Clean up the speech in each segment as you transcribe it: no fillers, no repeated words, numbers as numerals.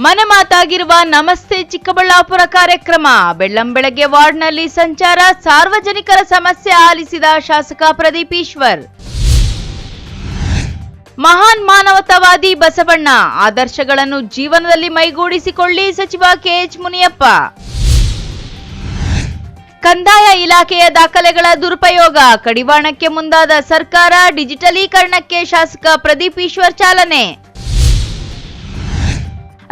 ಮನೆ ಮಾತಾಗಿರುವ ನಮಸ್ತೆ ಚಿಕ್ಕಬಳ್ಳಾಪುರ ಕಾರ್ಯಕ್ರಮ. ಬೆಳ್ಳಂಬೆಳಗ್ಗೆ ವಾರ್ಡ್ನಲ್ಲಿ ಸಂಚಾರ, ಸಾರ್ವಜನಿಕರ ಸಮಸ್ಯೆ ಆಲಿಸಿದ ಶಾಸಕ ಪ್ರದೀಪ್ ಈಶ್ವರ್. ಮಹಾನ್ ಮಾನವತಾವಾದಿ ಬಸವಣ್ಣ ಆದರ್ಶಗಳನ್ನು ಜೀವನದಲ್ಲಿ ಮೈಗೂಡಿಸಿಕೊಳ್ಳಿ, ಸಚಿವ ಕೆಎಚ್ ಮುನಿಯಪ್ಪ. ಕಂದಾಯ ಇಲಾಖೆಯ ದಾಖಲೆಗಳ ದುರುಪಯೋಗ, ಕಡಿವಾಣಕ್ಕೆ ಮುಂದಾದ ಸರ್ಕಾರ, ಡಿಜಿಟಲೀಕರಣಕ್ಕೆ ಶಾಸಕ ಪ್ರದೀಪ್ ಈಶ್ವರ್ ಚಾಲನೆ.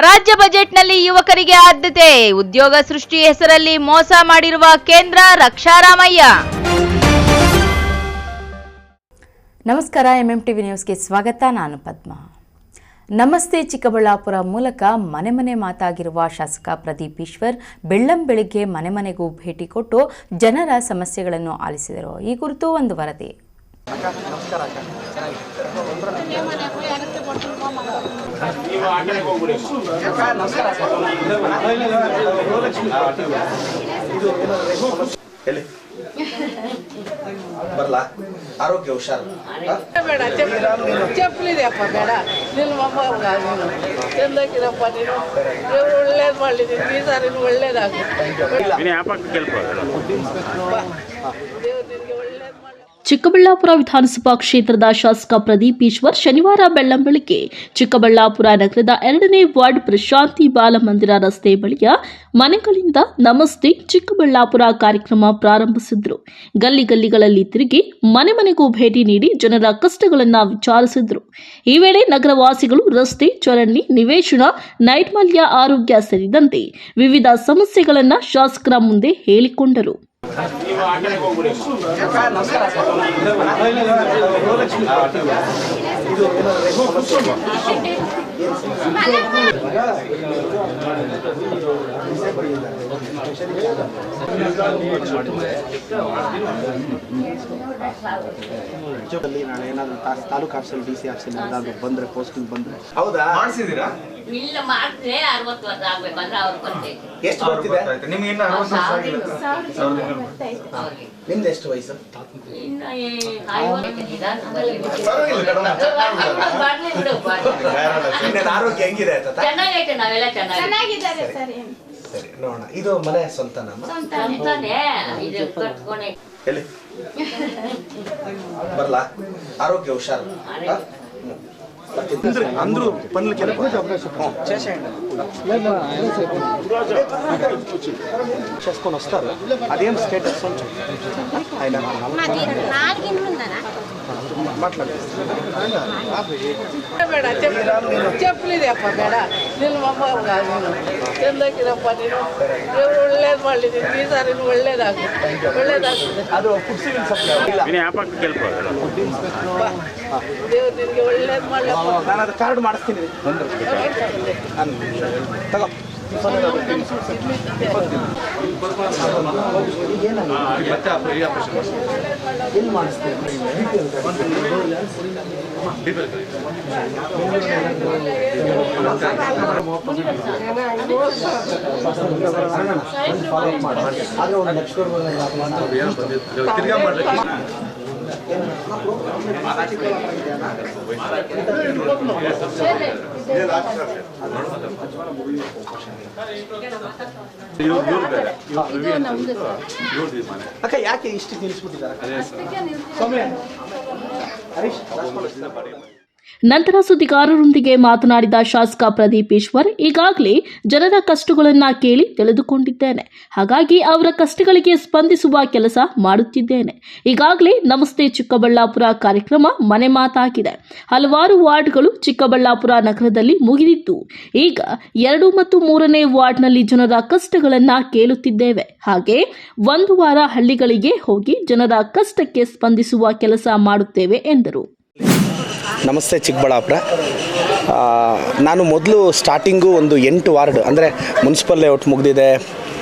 ರಾಜ್ಯ ಬಜೆಟ್ನಲ್ಲಿ ಯುವಕರಿಗೆ ಆದ್ಯತೆ, ಉದ್ಯೋಗ ಸೃಷ್ಟಿ ಹೆಸರಲ್ಲಿ ಮೋಸ ಮಾಡಿರುವ ಕೇಂದ್ರ, ರಕ್ಷಾರಾಮಯ್ಯ. ನಮಸ್ಕಾರ, ಎಂಎಂಟಿವಿ ನ್ಯೂಸ್ಗೆ ಸ್ವಾಗತ. ನಾನು ಪದ್ಮ. ನಮಸ್ತೆ ಚಿಕ್ಕಬಳ್ಳಾಪುರ ಮೂಲಕ ಮನೆ ಮನೆ ಮಾತಾಗಿರುವ ಶಾಸಕ ಪ್ರದೀಪ್ ಈಶ್ವರ್ ಬೆಳ್ಳಂಬೆಳಿಗ್ಗೆ ಮನೆ ಮನೆಗೂ ಭೇಟಿ ಕೊಟ್ಟು ಜನರ ಸಮಸ್ಯೆಗಳನ್ನು ಆಲಿಸಿದರು. ಈ ಕುರಿತು ಒಂದು ವರದಿ. ಬರಲಾ ಆರೋಗ್ಯ ಹುಷಾರು ಬೇಡ, ಚಪ್ಪಲಿದೆಯಪ್ಪ ಬೇಡ, ನಿನ್ನ ಮೊಮ್ಮ ಚೆಂದಾಗಿರಪ್ಪ, ನೀನು ದೇವ್ರು ಒಳ್ಳೇದು ಮಾಡಲಿ, ನಿನ್ನ ಈ ಸಾರಿ ಒಳ್ಳೇದಾಗುತ್ತೆ, ದೇವ್ರು ನಿನಗೆ ಒಳ್ಳೇದು ಮಾಡಲಿ. ಚಿಕ್ಕಬಳ್ಳಾಪುರ ವಿಧಾನಸಭಾ ಕ್ಷೇತ್ರದ ಶಾಸಕ ಪ್ರದೀಪ್ ಈಶ್ವರ್ ಶನಿವಾರ ಬೆಳ್ಳಂಬೆಳಗ್ಗೆ ಚಿಕ್ಕಬಳ್ಳಾಪುರ ನಗರದ 2ನೇ ವಾರ್ಡ್ ಪ್ರಶಾಂತಿ ಬಾಲಮಂದಿರ ರಸ್ತೆ ಬಳಿಯ ಮನೆಗಳಿಂದ ನಮಸ್ತೆ ಚಿಕ್ಕಬಳ್ಳಾಪುರ ಕಾರ್ಯಕ್ರಮ ಪ್ರಾರಂಭಿಸಿದ್ರು. ಗಲ್ಲಿ ಗಲ್ಲಿಗಳಲ್ಲಿ ತಿರುಗಿ ಮನೆ ಮನೆಗೂ ಭೇಟಿ ನೀಡಿ ಜನರ ಕಷ್ಟಗಳನ್ನು ವಿಚಾರಿಸಿದ್ರು. ಈ ವೇಳೆ ನಗರವಾಸಿಗಳು ರಸ್ತೆ, ಚರಂಡಿ, ನಿವೇಶನ, ನೈರ್ಮಲ್ಯ, ಆರೋಗ್ಯ ಸೇರಿದಂತೆ ವಿವಿಧ ಸಮಸ್ಯೆಗಳನ್ನು ಶಾಸಕರ ಮುಂದೆ ಹೇಳಿಕೊಂಡರು. ನಾಳೆ ಏನಾದ್ರು ತಾಲೂಕು ಆಫೀಸಲ್ಲಿ DC ಆಫೀಸಲ್ಲಿ ಏನಾದ್ರು ಬಂದ್ರೆ ಪೋಸ್ಟಿಂಗ್ ಬಂದ್ರೆ ಹೌದಾ ಮಾಡಿಸಿದೀರಾ? ಇಲ್ಲ ಮಾಡಿದ್ರೆ 60 ವರ್ಷ ಆಗ್ಬೇಕಂದ್ರೆ ಅವ್ರು ಬಂದೆ. ಎಷ್ಟು ಬರ್ತಿದೆ ನಿಮ್ಗೆ? ಇನ್ನು 60 ವರ್ಷ ಆಗಿಲ್ಲ. ನಿಮ್ದು ಎಷ್ಟು ವಯಸ್ಸು? ಇನ್ನು 50 ಆರೋಗ್ಯ ಹೆಂಗಿದೆ? ಚೆನ್ನಾಗೈತೆ, ನಾವೆಲ್ಲ ಚೆನ್ನಾಗಿದ್ದಾರೆ. ಸರಿ ನೋಡೋಣ. ಇದು ಮನೆ ಸ್ವಂತ ನಮ್ಮ ಇದು ಕಟ್ಕೊಂಡೆ ಎಲ್ಲಿ ಬರಲಾ ಆರೋಗ್ಯ ಹುಷಾರು అందరూ పనులకి చేసుకొని వస్తారు. అదేం స్టేటస్ ఆయన ಬೇಡ, ಚಪ್ಪಲಿದೆಯಪ್ಪ ಬೇಡ, ನಿನ್ನ ಮೊಮ್ಮ ಚೆಂದಾಗಿರಪ್ಪ, ನೀನು ದೇವ್ರು ಒಳ್ಳೇದು ಮಾಡಲಿ, ನಿನ್ನ ಈ ಸಾರಿ ಒಳ್ಳೇದಾಗುತ್ತೆ, ಒಳ್ಳೇದಾಗುತ್ತೆ, ಅದು ಫುಡ್ ಸಿವಿಲ್ ಸಪ್ಲೈ ದೇವ್ರು ನಿನಗೆ ಒಳ್ಳೇದು ಮಾಡಲಿ. ನಾನು ಅದು ಕಾರ್ಡ್ ಮಾಡಿಸ್ತೀನಿ ತಗೋ. ಎಲ್ಲಿ ಮಾಡಿಸ್ತೀನಿ? ಆದ್ರೆ ಒಂದು ನೆಕ್ಸ್ಟ್ ಅಕ್ಕ ಯಾಕೆ ಇಷ್ಟು ನಿಲ್ಲಿಸ್ಬಿಟ್ಟಿದ್ದಾರೆ? ನಂತರ ಸುದ್ದಿಗಾರರೊಂದಿಗೆ ಮಾತನಾಡಿದ ಶಾಸಕ ಪ್ರದೀಪ್ ಈಶ್ವರ್, ಈಗಾಗಲೇ ಜನರ ಕಷ್ಟಗಳನ್ನು ಕೇಳಿ ತಿಳಿದುಕೊಂಡಿದ್ದೇನೆ. ಹಾಗಾಗಿ ಅವರ ಕಷ್ಟಗಳಿಗೆ ಸ್ಪಂದಿಸುವ ಕೆಲಸ ಮಾಡುತ್ತಿದ್ದೇನೆ. ಈಗಾಗಲೇ ನಮಸ್ತೆ ಚಿಕ್ಕಬಳ್ಳಾಪುರ ಕಾರ್ಯಕ್ರಮ ಮನೆ ಮಾತಾಗಿದೆ. ಹಲವಾರು ವಾರ್ಡ್ಗಳು ಚಿಕ್ಕಬಳ್ಳಾಪುರ ನಗರದಲ್ಲಿ ಮುಗಿದಿದ್ದು, ಈಗ 2 ಮತ್ತು 3ನೇ ವಾರ್ಡ್ನಲ್ಲಿ ಜನರ ಕಷ್ಟಗಳನ್ನು ಕೇಳುತ್ತಿದ್ದೇವೆ. ಹಾಗೆ 1 ವಾರ ಹಳ್ಳಿಗಳಿಗೆ ಹೋಗಿ ಜನರ ಕಷ್ಟಕ್ಕೆ ಸ್ಪಂದಿಸುವ ಕೆಲಸ ಮಾಡುತ್ತೇವೆ ಎಂದರು. ನಮಸ್ತೆ ಚಿಕ್ಕಬಳ್ಳಾಪುರ. ನಾನು ಮೊದಲು ಸ್ಟಾರ್ಟಿಂಗು ಒಂದು 8 ವಾರ್ಡ್ ಅಂದರೆ ಮುನ್ಸಿಪಲ್ ಲೇಔಟ್ ಮುಗಿದಿದೆ,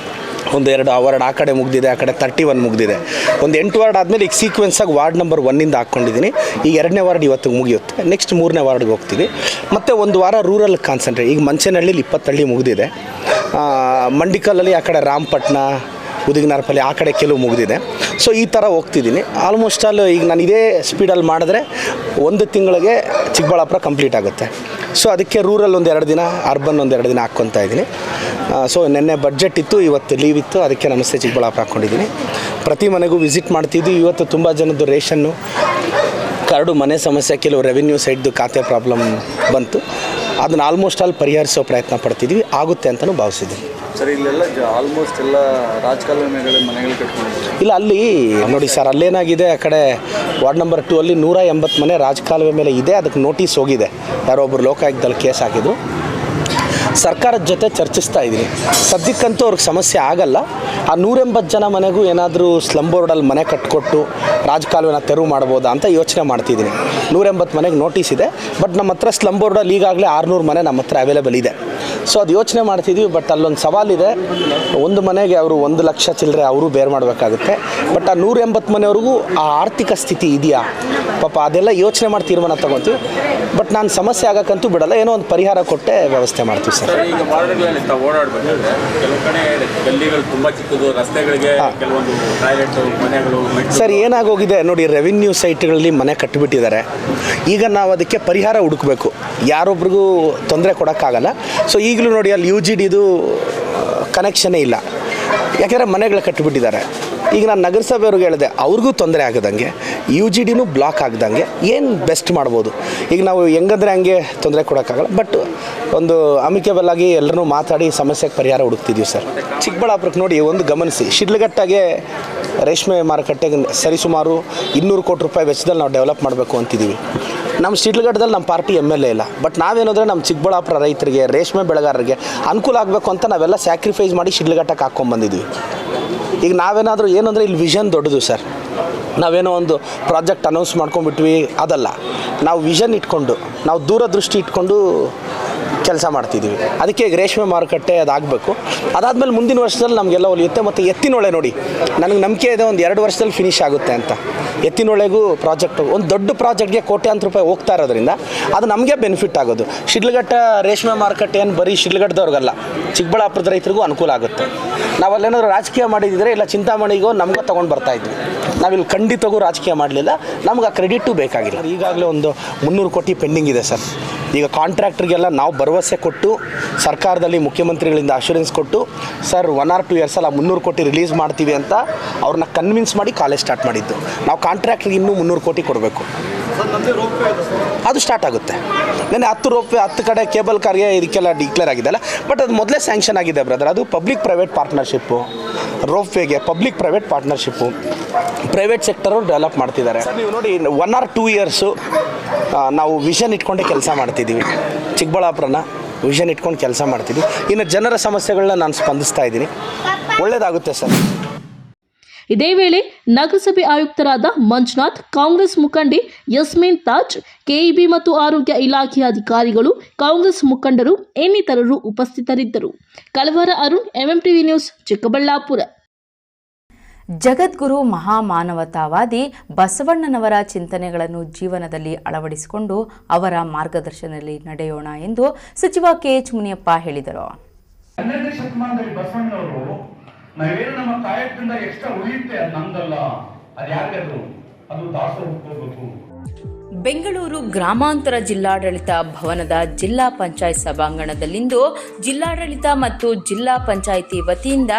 ಒಂದು 2 ವಾರ್ಡ್ ಆ ಕಡೆ ಮುಗಿದಿದೆ, ಆ ಕಡೆ 31 ಮುಗಿದಿದೆ. ಒಂದು 8 ವಾರ್ಡ್ ಆದಮೇಲೆ ಈಗ ಸೀಕ್ವೆನ್ಸಾಗಿ ವಾರ್ಡ್ ನಂಬರ್ 1ಇಂದ ಹಾಕ್ಕೊಂಡಿದ್ದೀನಿ. ಈಗ 2ನೇ ವಾರ್ಡ್ ಇವತ್ತು ಮುಗಿಯುತ್ತೆ. ನೆಕ್ಸ್ಟ್ 3ನೇ ವಾರ್ಡ್ಗೆ ಹೋಗ್ತೀವಿ. ಮತ್ತು ಒಂದು ವಾರ ರೂರಲ್ ಕಾನ್ಸಂಟ್ರೇಟ್. ಈಗ ಮಂಚನಹಳ್ಳಿಲಿ 20 ಹಳ್ಳಿ ಮುಗಿದಿದೆ. ಮಂಡಿಕಲ್ಲಲ್ಲಿ ಆ ಕಡೆ ರಾಮಪಟ್ಟಣ, ಉದಿಗನಾರ್ಪಲ್ಲಿ ಆ ಕಡೆ ಕೆಲವು ಮುಗಿದಿದೆ. ಸೊ ಈ ಥರ ಹೋಗ್ತಿದ್ದೀನಿ. ಆಲ್ಮೋಸ್ಟ್ ಆಲ್ ಈಗ ನಾನು ಇದೇ ಸ್ಪೀಡಲ್ಲಿ ಮಾಡಿದ್ರೆ 1 ತಿಂಗಳಿಗೆ ಚಿಕ್ಕಬಳ್ಳಾಪುರ ಕಂಪ್ಲೀಟ್ ಆಗುತ್ತೆ. ಸೊ ಅದಕ್ಕೆ ರೂರಲ್ ಒಂದು 2 ದಿನ, ಅರ್ಬನ್ ಒಂದು 2 ದಿನ ಹಾಕ್ಕೊತಾ ಇದ್ದೀನಿ. ಸೊ ನೆನ್ನೆ ಬಡ್ಜೆಟ್ ಇತ್ತು, ಇವತ್ತು ಲೀವ್ ಇತ್ತು, ಅದಕ್ಕೆ ನಮಸ್ತೆ ಚಿಕ್ಕಬಳ್ಳಾಪುರ ಹಾಕ್ಕೊಂಡಿದ್ದೀನಿ. ಪ್ರತಿ ಮನೆಗೂ ವಿಸಿಟ್ ಮಾಡ್ತಿದ್ವಿ. ಇವತ್ತು ತುಂಬ ಜನದ್ದು ರೇಷನ್ನು ಕಾರ್ಡು, ಮನೆ ಸಮಸ್ಯೆ, ಕೆಲವು ರೆವಿನ್ಯೂ ಸೈಡ್ದು ಖಾತೆ ಪ್ರಾಬ್ಲಮ್ ಬಂತು. ಅದನ್ನು ಆಲ್ಮೋಸ್ಟ್ ಆಲ್ ಪರಿಹರಿಸೋ ಪ್ರಯತ್ನ ಪಡ್ತಿದ್ವಿ, ಆಗುತ್ತೆ ಅಂತಲೂ ಭಾವಿಸಿದ್ದೀನಿ. ಸರ್, ಇಲ್ಲೆಲ್ಲ ಆಲ್ಮೋಸ್ಟ್ ಎಲ್ಲ ರಾಜಕಾಲುವೆಗಳ ಮನೆಗಳು ಕಟ್ಕೊಂಡಿದ್ದಾರೆ. ಇಲ್ಲ, ಅಲ್ಲಿ ನೋಡಿ ಸರ್, ಅಲ್ಲೇನಾಗಿದೆ, ಆ ಕಡೆ ವಾರ್ಡ್ ನಂಬರ್ 2 ಅಲ್ಲಿ 180 ಮನೆ ರಾಜಕಾಲುವೆ ಮೇಲೆ ಇದೆ. ಅದಕ್ಕೆ ನೋಟಿಸ್ ಹೋಗಿದೆ, ಯಾರೋ ಒಬ್ಬರು ಲೋಕಾಯುಕ್ತದಲ್ಲಿ ಕೇಸ್ ಹಾಕಿದ್ರು. ಸರ್ಕಾರದ ಜೊತೆ ಚರ್ಚಿಸ್ತಾ ಇದ್ದೀನಿ. ಸದ್ಯಕ್ಕಂತೂ ಅವ್ರಿಗೆ ಸಮಸ್ಯೆ ಆಗಲ್ಲ. ಆ 180 ಜನ ಮನೆಗೂ ಏನಾದರೂ ಸ್ಲಮ್ ಬೋರ್ಡಲ್ಲಿ ಮನೆ ಕಟ್ಕೊಟ್ಟು ರಾಜಕಾಲುವೆನ ತೆರವು ಮಾಡ್ಬೋದಾ ಅಂತ ಯೋಚನೆ ಮಾಡ್ತಿದ್ದೀನಿ. 180 ಮನೆಗೆ ನೋಟಿಸ್ ಇದೆ, ಬಟ್ ನಮ್ಮ ಹತ್ರ ಸ್ಲಮ್ ಬೋರ್ಡಲ್ಲಿ ಈಗಾಗಲೇ 600 ಮನೆ ನಮ್ಮ ಹತ್ರ ಅವೈಲೇಬಲ್ ಇದೆ. ಸೊ ಅದು ಯೋಚನೆ ಮಾಡ್ತಿದ್ವಿ. ಬಟ್ ಅಲ್ಲೊಂದು ಸವಾಲಿದೆ, ಒಂದು ಮನೆಗೆ ಅವರು 1 ಲಕ್ಷ ಚಿಲ್ಲರೆ ಅವರು ಬೇರೆ ಮಾಡಬೇಕಾಗುತ್ತೆ. ಬಟ್ ಆ 180 ಮನೆಯವ್ರಿಗೂ ಆ ಆರ್ಥಿಕ ಸ್ಥಿತಿ ಇದೆಯಾ ಪಾಪ, ಅದೆಲ್ಲ ಯೋಚನೆ ಮಾಡಿ ತೀರ್ಮಾನ ತಗೊತೀವಿ. ಬಟ್ ನಾನು ಸಮಸ್ಯೆ ಆಗೋಕ್ಕಂತೂ ಬಿಡಲ್ಲ, ಏನೋ ಒಂದು ಪರಿಹಾರ ಕೊಟ್ಟೆ ವ್ಯವಸ್ಥೆ ಮಾಡ್ತೀವಿ ಸರ್. ಈಗ ವಾರ್ಡ್ಗಳಲ್ಲಿ ಓಡಾಡಬೇಕಾದ್ರೆ ಕೆಲವು ಕಡೆ ಗಲ್ಲಿಗಳು ತುಂಬ ಚಿಕ್ಕದು, ರಸ್ತೆಗಳಿಗೆ ಕೆಲವೊಂದು ಟಾಯ್ಲೆಟ್ ಮನೆಗಳು. ಸರ್, ಏನಾಗೋಗಿದೆ ನೋಡಿ, ರೆವಿನ್ಯೂ ಸೈಟ್ಗಳಲ್ಲಿ ಮನೆ ಕಟ್ಟಿಬಿಟ್ಟಿದ್ದಾರೆ. ಈಗ ನಾವು ಅದಕ್ಕೆ ಪರಿಹಾರ ಹುಡುಕಬೇಕು, ಯಾರೊಬ್ರಿಗೂ ತೊಂದರೆ ಕೊಡೋಕ್ಕಾಗಲ್ಲ. ಸೊ ಈಗಲೂ ನೋಡಿ, ಅಲ್ಲಿ UGDದು ಕನೆಕ್ಷನ್ನೇ ಇಲ್ಲ, ಯಾಕೆಂದರೆ ಮನೆಗಳು ಕಟ್ಟಿಬಿಟ್ಟಿದ್ದಾರೆ. ಈಗ ನಾನು ನಗರಸಭೆಯವ್ರಿಗೆ ಹೇಳಿದೆ, ಅವ್ರಿಗೂ ತೊಂದರೆ ಆಗದಂಗೆ, UGDನೂ ಬ್ಲಾಕ್ ಆಗದಂಗೆ ಏನು ಬೆಸ್ಟ್ ಮಾಡ್ಬೋದು. ಈಗ ನಾವು ಹೆಂಗಂದ್ರೆ ಹಂಗೆ ತೊಂದರೆ ಕೊಡೋಕ್ಕಾಗಲ್ಲ. ಬಟ್ ಒಂದು ಅಮಿಕೇಬಲ್ ಆಗಿ ಎಲ್ಲರೂ ಮಾತಾಡಿ ಸಮಸ್ಯೆಗೆ ಪರಿಹಾರ ಹುಡುಕ್ತಿದ್ದೀವಿ ಸರ್. ಚಿಕ್ಕಬಳ್ಳಾಪುರಕ್ಕೆ ನೋಡಿ, ಒಂದು ಗಮನಿಸಿ, ಶಿಡ್ಲಘಟ್ಟಾಗೆ ರೇಷ್ಮೆ ಮಾರುಕಟ್ಟೆಗೆ ಸರಿಸುಮಾರು 200 ಕೋಟಿ ರೂಪಾಯಿ ವೆಚ್ಚದಲ್ಲಿ ನಾವು ಡೆವಲಪ್ ಮಾಡಬೇಕು ಅಂತಿದ್ದೀವಿ. ನಮ್ಮ ಶಿಡ್ಲಘಟ್ಟದಲ್ಲಿ ನಮ್ಮ ಪಾರ್ಟಿ MLA ಇಲ್ಲ. ಬಟ್ ನಾವೇನಂದರೆ ನಮ್ಮ ಚಿಕ್ಕಬಳ್ಳಾಪುರ ರೈತರಿಗೆ, ರೇಷ್ಮೆ ಬೆಳೆಗಾರರಿಗೆ ಅನುಕೂಲ ಆಗಬೇಕು ಅಂತ ನಾವೆಲ್ಲ ಸ್ಯಾಕ್ರಿಫೈಸ್ ಮಾಡಿ ಶಿಡ್ಲಘಟ್ಟಕ್ಕೆ ಹಾಕ್ಕೊಂಡ್ಬಂದಿದ್ವಿ. ಈಗ ನಾವೇನಾದರೂ ಏನಂದರೆ ಇಲ್ಲಿ ವಿಷನ್ ದೊಡ್ಡದು ಸರ್. ನಾವೇನೋ ಒಂದು ಪ್ರಾಜೆಕ್ಟ್ ಅನೌನ್ಸ್ ಮಾಡ್ಕೊಂಡ್ಬಿಟ್ವಿ, ಅದಲ್ಲ. ನಾವು ವಿಷನ್ ಇಟ್ಕೊಂಡು, ನಾವು ದೂರದೃಷ್ಟಿ ಇಟ್ಕೊಂಡು ಕೆಲಸ ಮಾಡ್ತಿದ್ದೀವಿ. ಅದಕ್ಕೆ ಈಗ ರೇಷ್ಮೆ ಮಾರುಕಟ್ಟೆ ಅದಾಗಬೇಕು. ಅದಾದಮೇಲೆ ಮುಂದಿನ ವರ್ಷದಲ್ಲಿ ನಮಗೆಲ್ಲ ಒಲಿಯುತ್ತೆ. ಮತ್ತು ಎತ್ತಿನೊಳೆ ನೋಡಿ, ನನಗೆ ನಂಬಿಕೆ ಇದೆ ಒಂದು 2 ವರ್ಷದಲ್ಲಿ ಫಿನಿಶ್ ಆಗುತ್ತೆ ಅಂತ. ಎತ್ತಿನೊಳೆಗೂ ಪ್ರಾಜೆಕ್ಟು, ಒಂದು ದೊಡ್ಡ ಪ್ರಾಜೆಕ್ಟ್ಗೆ ಕೋಟ್ಯಾಂತರ ರೂಪಾಯಿ ಹೋಗ್ತಾ ಇರೋದ್ರಿಂದ ಅದು ನಮಗೆ ಬೆನಿಫಿಟ್ ಆಗೋದು. ಶಿಡ್ಲಘಟ್ಟ ರೇಷ್ಮೆ ಮಾರುಕಟ್ಟೆ ಏನು ಬರೀ ಶಿಡ್ಲಘಟ್ಟದವ್ರಿಗಲ್ಲ, ಚಿಕ್ಕಬಳ್ಳಾಪುರದ ರೈತರಿಗೂ ಅನುಕೂಲ ಆಗುತ್ತೆ. ನಾವಲ್ಲೇನಾದರೂ ರಾಜಕೀಯ ಮಾಡಿದಿದ್ರೆ ಇಲ್ಲ ಚಿಂತಾಮಣಿಗೋ ನಮಗೂ ತೊಗೊಂಡು ಬರ್ತಾಯಿದ್ವಿ. ನಾವಿಲ್ಲಿ ಖಂಡಿತಗೂ ರಾಜಕೀಯ ಮಾಡಲಿಲ್ಲ, ನಮ್ಗೆ ಆ ಕ್ರೆಡಿಟು ಬೇಕಾಗಿಲ್ಲ. ಈಗಾಗಲೇ ಒಂದು 300 ಕೋಟಿ ಪೆಂಡಿಂಗ್ ಇದೆ ಸರ್. ಈಗ ಕಾಂಟ್ರಾಕ್ಟ್ರಿಗೆಲ್ಲ ನಾವು ಭರವಸೆ ಕೊಟ್ಟು, ಸರ್ಕಾರದಲ್ಲಿ ಮುಖ್ಯಮಂತ್ರಿಗಳಿಂದ ಅಶ್ಯೂರೆನ್ಸ್ ಕೊಟ್ಟು, ಸರ್ 1 or 2 ಇಯರ್ಸಲ್ಲಿ 300 ಕೋಟಿ ರಿಲೀಸ್ ಮಾಡ್ತೀವಿ ಅಂತ ಅವ್ರನ್ನ ಕನ್ವಿನ್ಸ್ ಮಾಡಿ ಕಾಲೇಜ್ ಸ್ಟಾರ್ಟ್ ಮಾಡಿದ್ದು. ನಾವು ಕಾಂಟ್ರಾಕ್ಟ್ರಿಗೆ ಇನ್ನೂ 300 ಕೋಟಿ ಕೊಡಬೇಕು. ಅದು ಸ್ಟಾರ್ಟ್ ಆಗುತ್ತೆ. ನೆನ್ನೆ 10 ರೋಪ್ವೇ 10 ಕಡೆ ಕೇಬಲ್ ಕಾರ್ಗೆ ಇದಕ್ಕೆಲ್ಲ ಡಿಕ್ಲೇರ್ ಆಗಿದೆಲ್ಲ. ಬಟ್ ಅದು ಮೊದಲೇ ಸ್ಯಾಂಕ್ಷನ್ ಆಗಿದೆ ಬ್ರದರ್. ಅದು ಪಬ್ಲಿಕ್ ಪ್ರೈವೇಟ್ ಪಾರ್ಟ್ನರ್ಶಿಪ್ಪು. ರೋಪ್ವೇಗೆ ಪಬ್ಲಿಕ್ ಪ್ರೈವೇಟ್ ಪಾರ್ಟ್ನರ್ಶಿಪ್ಪು, ಪ್ರೈವೇಟ್ ಸೆಕ್ಟರವ್ರು ಡೆವಲಪ್ ಮಾಡ್ತಿದ್ದಾರೆ. ನೀವು ನೋಡಿ, 1 or 2 ಇಯರ್ಸು ನಾವು ವಿಷನ್ ಇಟ್ಕೊಂಡೇ ಕೆಲಸ ಮಾಡ್ತಿದ್ದೀವಿ. ಚಿಕ್ಕಬಳ್ಳಾಪುರನ ವಿಷನ್ ಇಟ್ಕೊಂಡು ಕೆಲಸ ಮಾಡ್ತಿದ್ದೀವಿ. ಇನ್ನು ಜನರ ಸಮಸ್ಯೆಗಳನ್ನ ನಾನು ಸ್ಪಂದಿಸ್ತಾ ಇದ್ದೀನಿ. ಒಳ್ಳೆಯದಾಗುತ್ತೆ ಸರ್. ಇದೇ ವೇಳೆ ನಗರಸಭೆ ಆಯುಕ್ತರಾದ ಮಂಜುನಾಥ್, ಕಾಂಗ್ರೆಸ್ ಮುಖಂಡಿ ಯಸ್ಮೀನ್ ತಾಜ್, ಕೆಇಬಿ ಮತ್ತು ಆರೋಗ್ಯ ಇಲಾಖೆಯ ಅಧಿಕಾರಿಗಳು, ಕಾಂಗ್ರೆಸ್ ಮುಖಂಡರು ಇನ್ನಿತರರು ಉಪಸ್ಥಿತರಿದ್ದರು. ಕಳವರ ಅರುಣ್, MMTV ನ್ಯೂಸ್, ಚಿಕ್ಕಬಳ್ಳಾಪುರ. ಜಗದ್ಗುರು ಮಹಾಮಾನವತಾವಾದಿ ಬಸವಣ್ಣನವರ ಚಿಂತನೆಗಳನ್ನು ಜೀವನದಲ್ಲಿ ಅಳವಡಿಸಿಕೊಂಡು ಅವರ ಮಾರ್ಗದರ್ಶನದಲ್ಲಿ ನಡೆಯೋಣ ಎಂದು ಸಚಿವ KH ಮುನಿಯಪ್ಪ ಹೇಳಿದರು. 12ನೇ ಶತಮಾನದಲ್ಲಿ ಬಸವಣ್ಣನವರು ನಾವೇನು ನಮ್ಮ ಕಾಯಕದಿಂದ ಎಕ್ಸ್ಟ್ರಾ ಉಳಿಯುತ್ತೆ, ಅದು ನಮ್ದಲ್ಲ, ಅದು ಯಾರಿಗದು, ಅದು ದಾಸೋಹಕ್ಕೆ ಹೋಗ್ಬೇಕು. ಬೆಂಗಳೂರು ಗ್ರಾಮಾಂತರ ಜಿಲ್ಲಾಡಳಿತ ಭವನದ ಜಿಲ್ಲಾ ಪಂಚಾಯತ್ ಸಭಾಂಗಣದಲ್ಲಿಂದು ಜಿಲ್ಲಾಡಳಿತ ಮತ್ತು ಜಿಲ್ಲಾ ಪಂಚಾಯಿತಿ ವತಿಯಿಂದ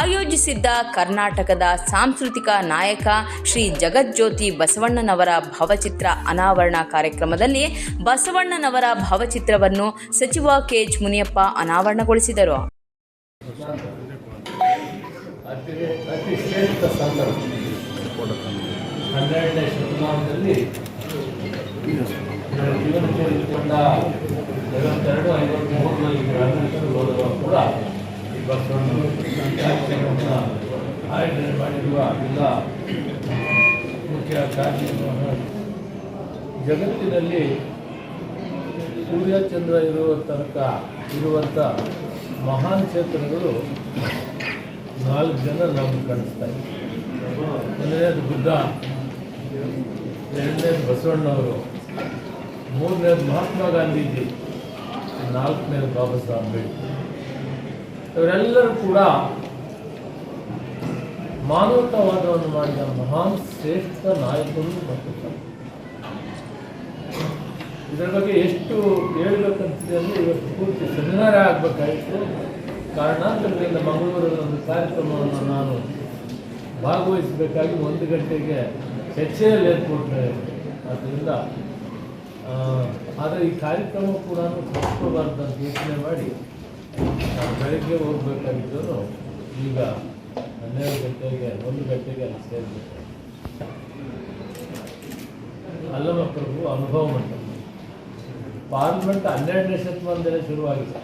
ಆಯೋಜಿಸಿದ್ದ ಕರ್ನಾಟಕದ ಸಾಂಸ್ಕೃತಿಕ ನಾಯಕ ಶ್ರೀ ಜಗಜ್ಯೋತಿ ಬಸವಣ್ಣನವರ ಭಾವಚಿತ್ರ ಅನಾವರಣ ಕಾರ್ಯಕ್ರಮದಲ್ಲಿ ಬಸವಣ್ಣನವರ ಭಾವಚಿತ್ರವನ್ನು ಸಚಿವ KH ಮುನಿಯಪ್ಪ ಅನಾವರಣಗೊಳಿಸಿದರು. ಅತಿ ಶ್ರೇಷ್ಠ ಸಂತರು 12ನೇ ಶತಮಾನದಲ್ಲಿ ಜೀವನ ಚರಿತ್ರೆಗೊಂಡ 52-53 ಹೋದವ ಕೂಡ ಈ ಬಸವಣ್ಣ ಆಯೋಜನೆ ಮಾಡಿರುವ ಎಲ್ಲ ಮುಖ್ಯ ಕಾರ್ಯಕ್ರಮ. ಜಗತ್ತಿನಲ್ಲಿ ಸೂರ್ಯ ಚಂದ್ರ ಇರುವ ತನಕ ಇರುವಂಥ ಮಹಾನ್ ಚೇತನಗಳು 4 ಜನ ನಮಗೆ ಕಾಣಿಸ್ತಾ ಇದ್ದಾರೆ. ಮೊದಲನೇದು ಬುದ್ಧ, 2ನೇದು ಬಸವಣ್ಣವರು, 3ನೇದು ಮಹಾತ್ಮ ಗಾಂಧೀಜಿ, 4ನೇದು ಬಾಬಾ ಸಾಹೇಬ್ ಅಂಬೇಡ್ಕರ್. ಇವರೆಲ್ಲರೂ ಕೂಡ ಮಾನವತಾವಾದವನ್ನು ಮಾಡಿದ ಮಹಾನ್ ಶ್ರೇಷ್ಠ ನಾಯಕರು ಮತ್ತು ಇದರ ಬಗ್ಗೆ ಎಷ್ಟು ಹೇಳ್ಬೇಕಂತಿದೆ ಅಂದರೆ ಇವತ್ತು ಪೂರ್ತಿ ಸೆಮಿನಾರೇ ಆಗಬೇಕಾಗಿತ್ತು. ಕಾರಣಾಂತರದಿಂದ ಮಂಗಳೂರಲ್ಲಿ ಒಂದು ಕಾರ್ಯಕ್ರಮವನ್ನು ನಾನು ಭಾಗವಹಿಸಬೇಕಾಗಿ 1 ಗಂಟೆಗೆ HAL ಏರ್ಪೋರ್ಟ್. ಆದ್ದರಿಂದ ಆದರೆ ಈ ಕಾರ್ಯಕ್ರಮ ಕೂಡ ತಪ್ಪಿಸಬಾರ್ದು ಅಂತ ಯೋಚನೆ ಮಾಡಿ ನಾನು ಬೆಳಗ್ಗೆ ಹೋಗಬೇಕಾಗಿದ್ದರು. ಈಗ 12 ಗಂಟೆಗೆ 1 ಗಂಟೆಗೆ ಅಲ್ಲಿ ಸೇರಬೇಕು. ಅಲ್ಲಮಪ್ರಭು ಅನುಭವ ಮಂಟಪ ಪಾರ್ಲಿಮೆಂಟ್ 12ನೇ ಶತಮಾನದಲ್ಲೇ ಶುರುವಾಗಿದೆ.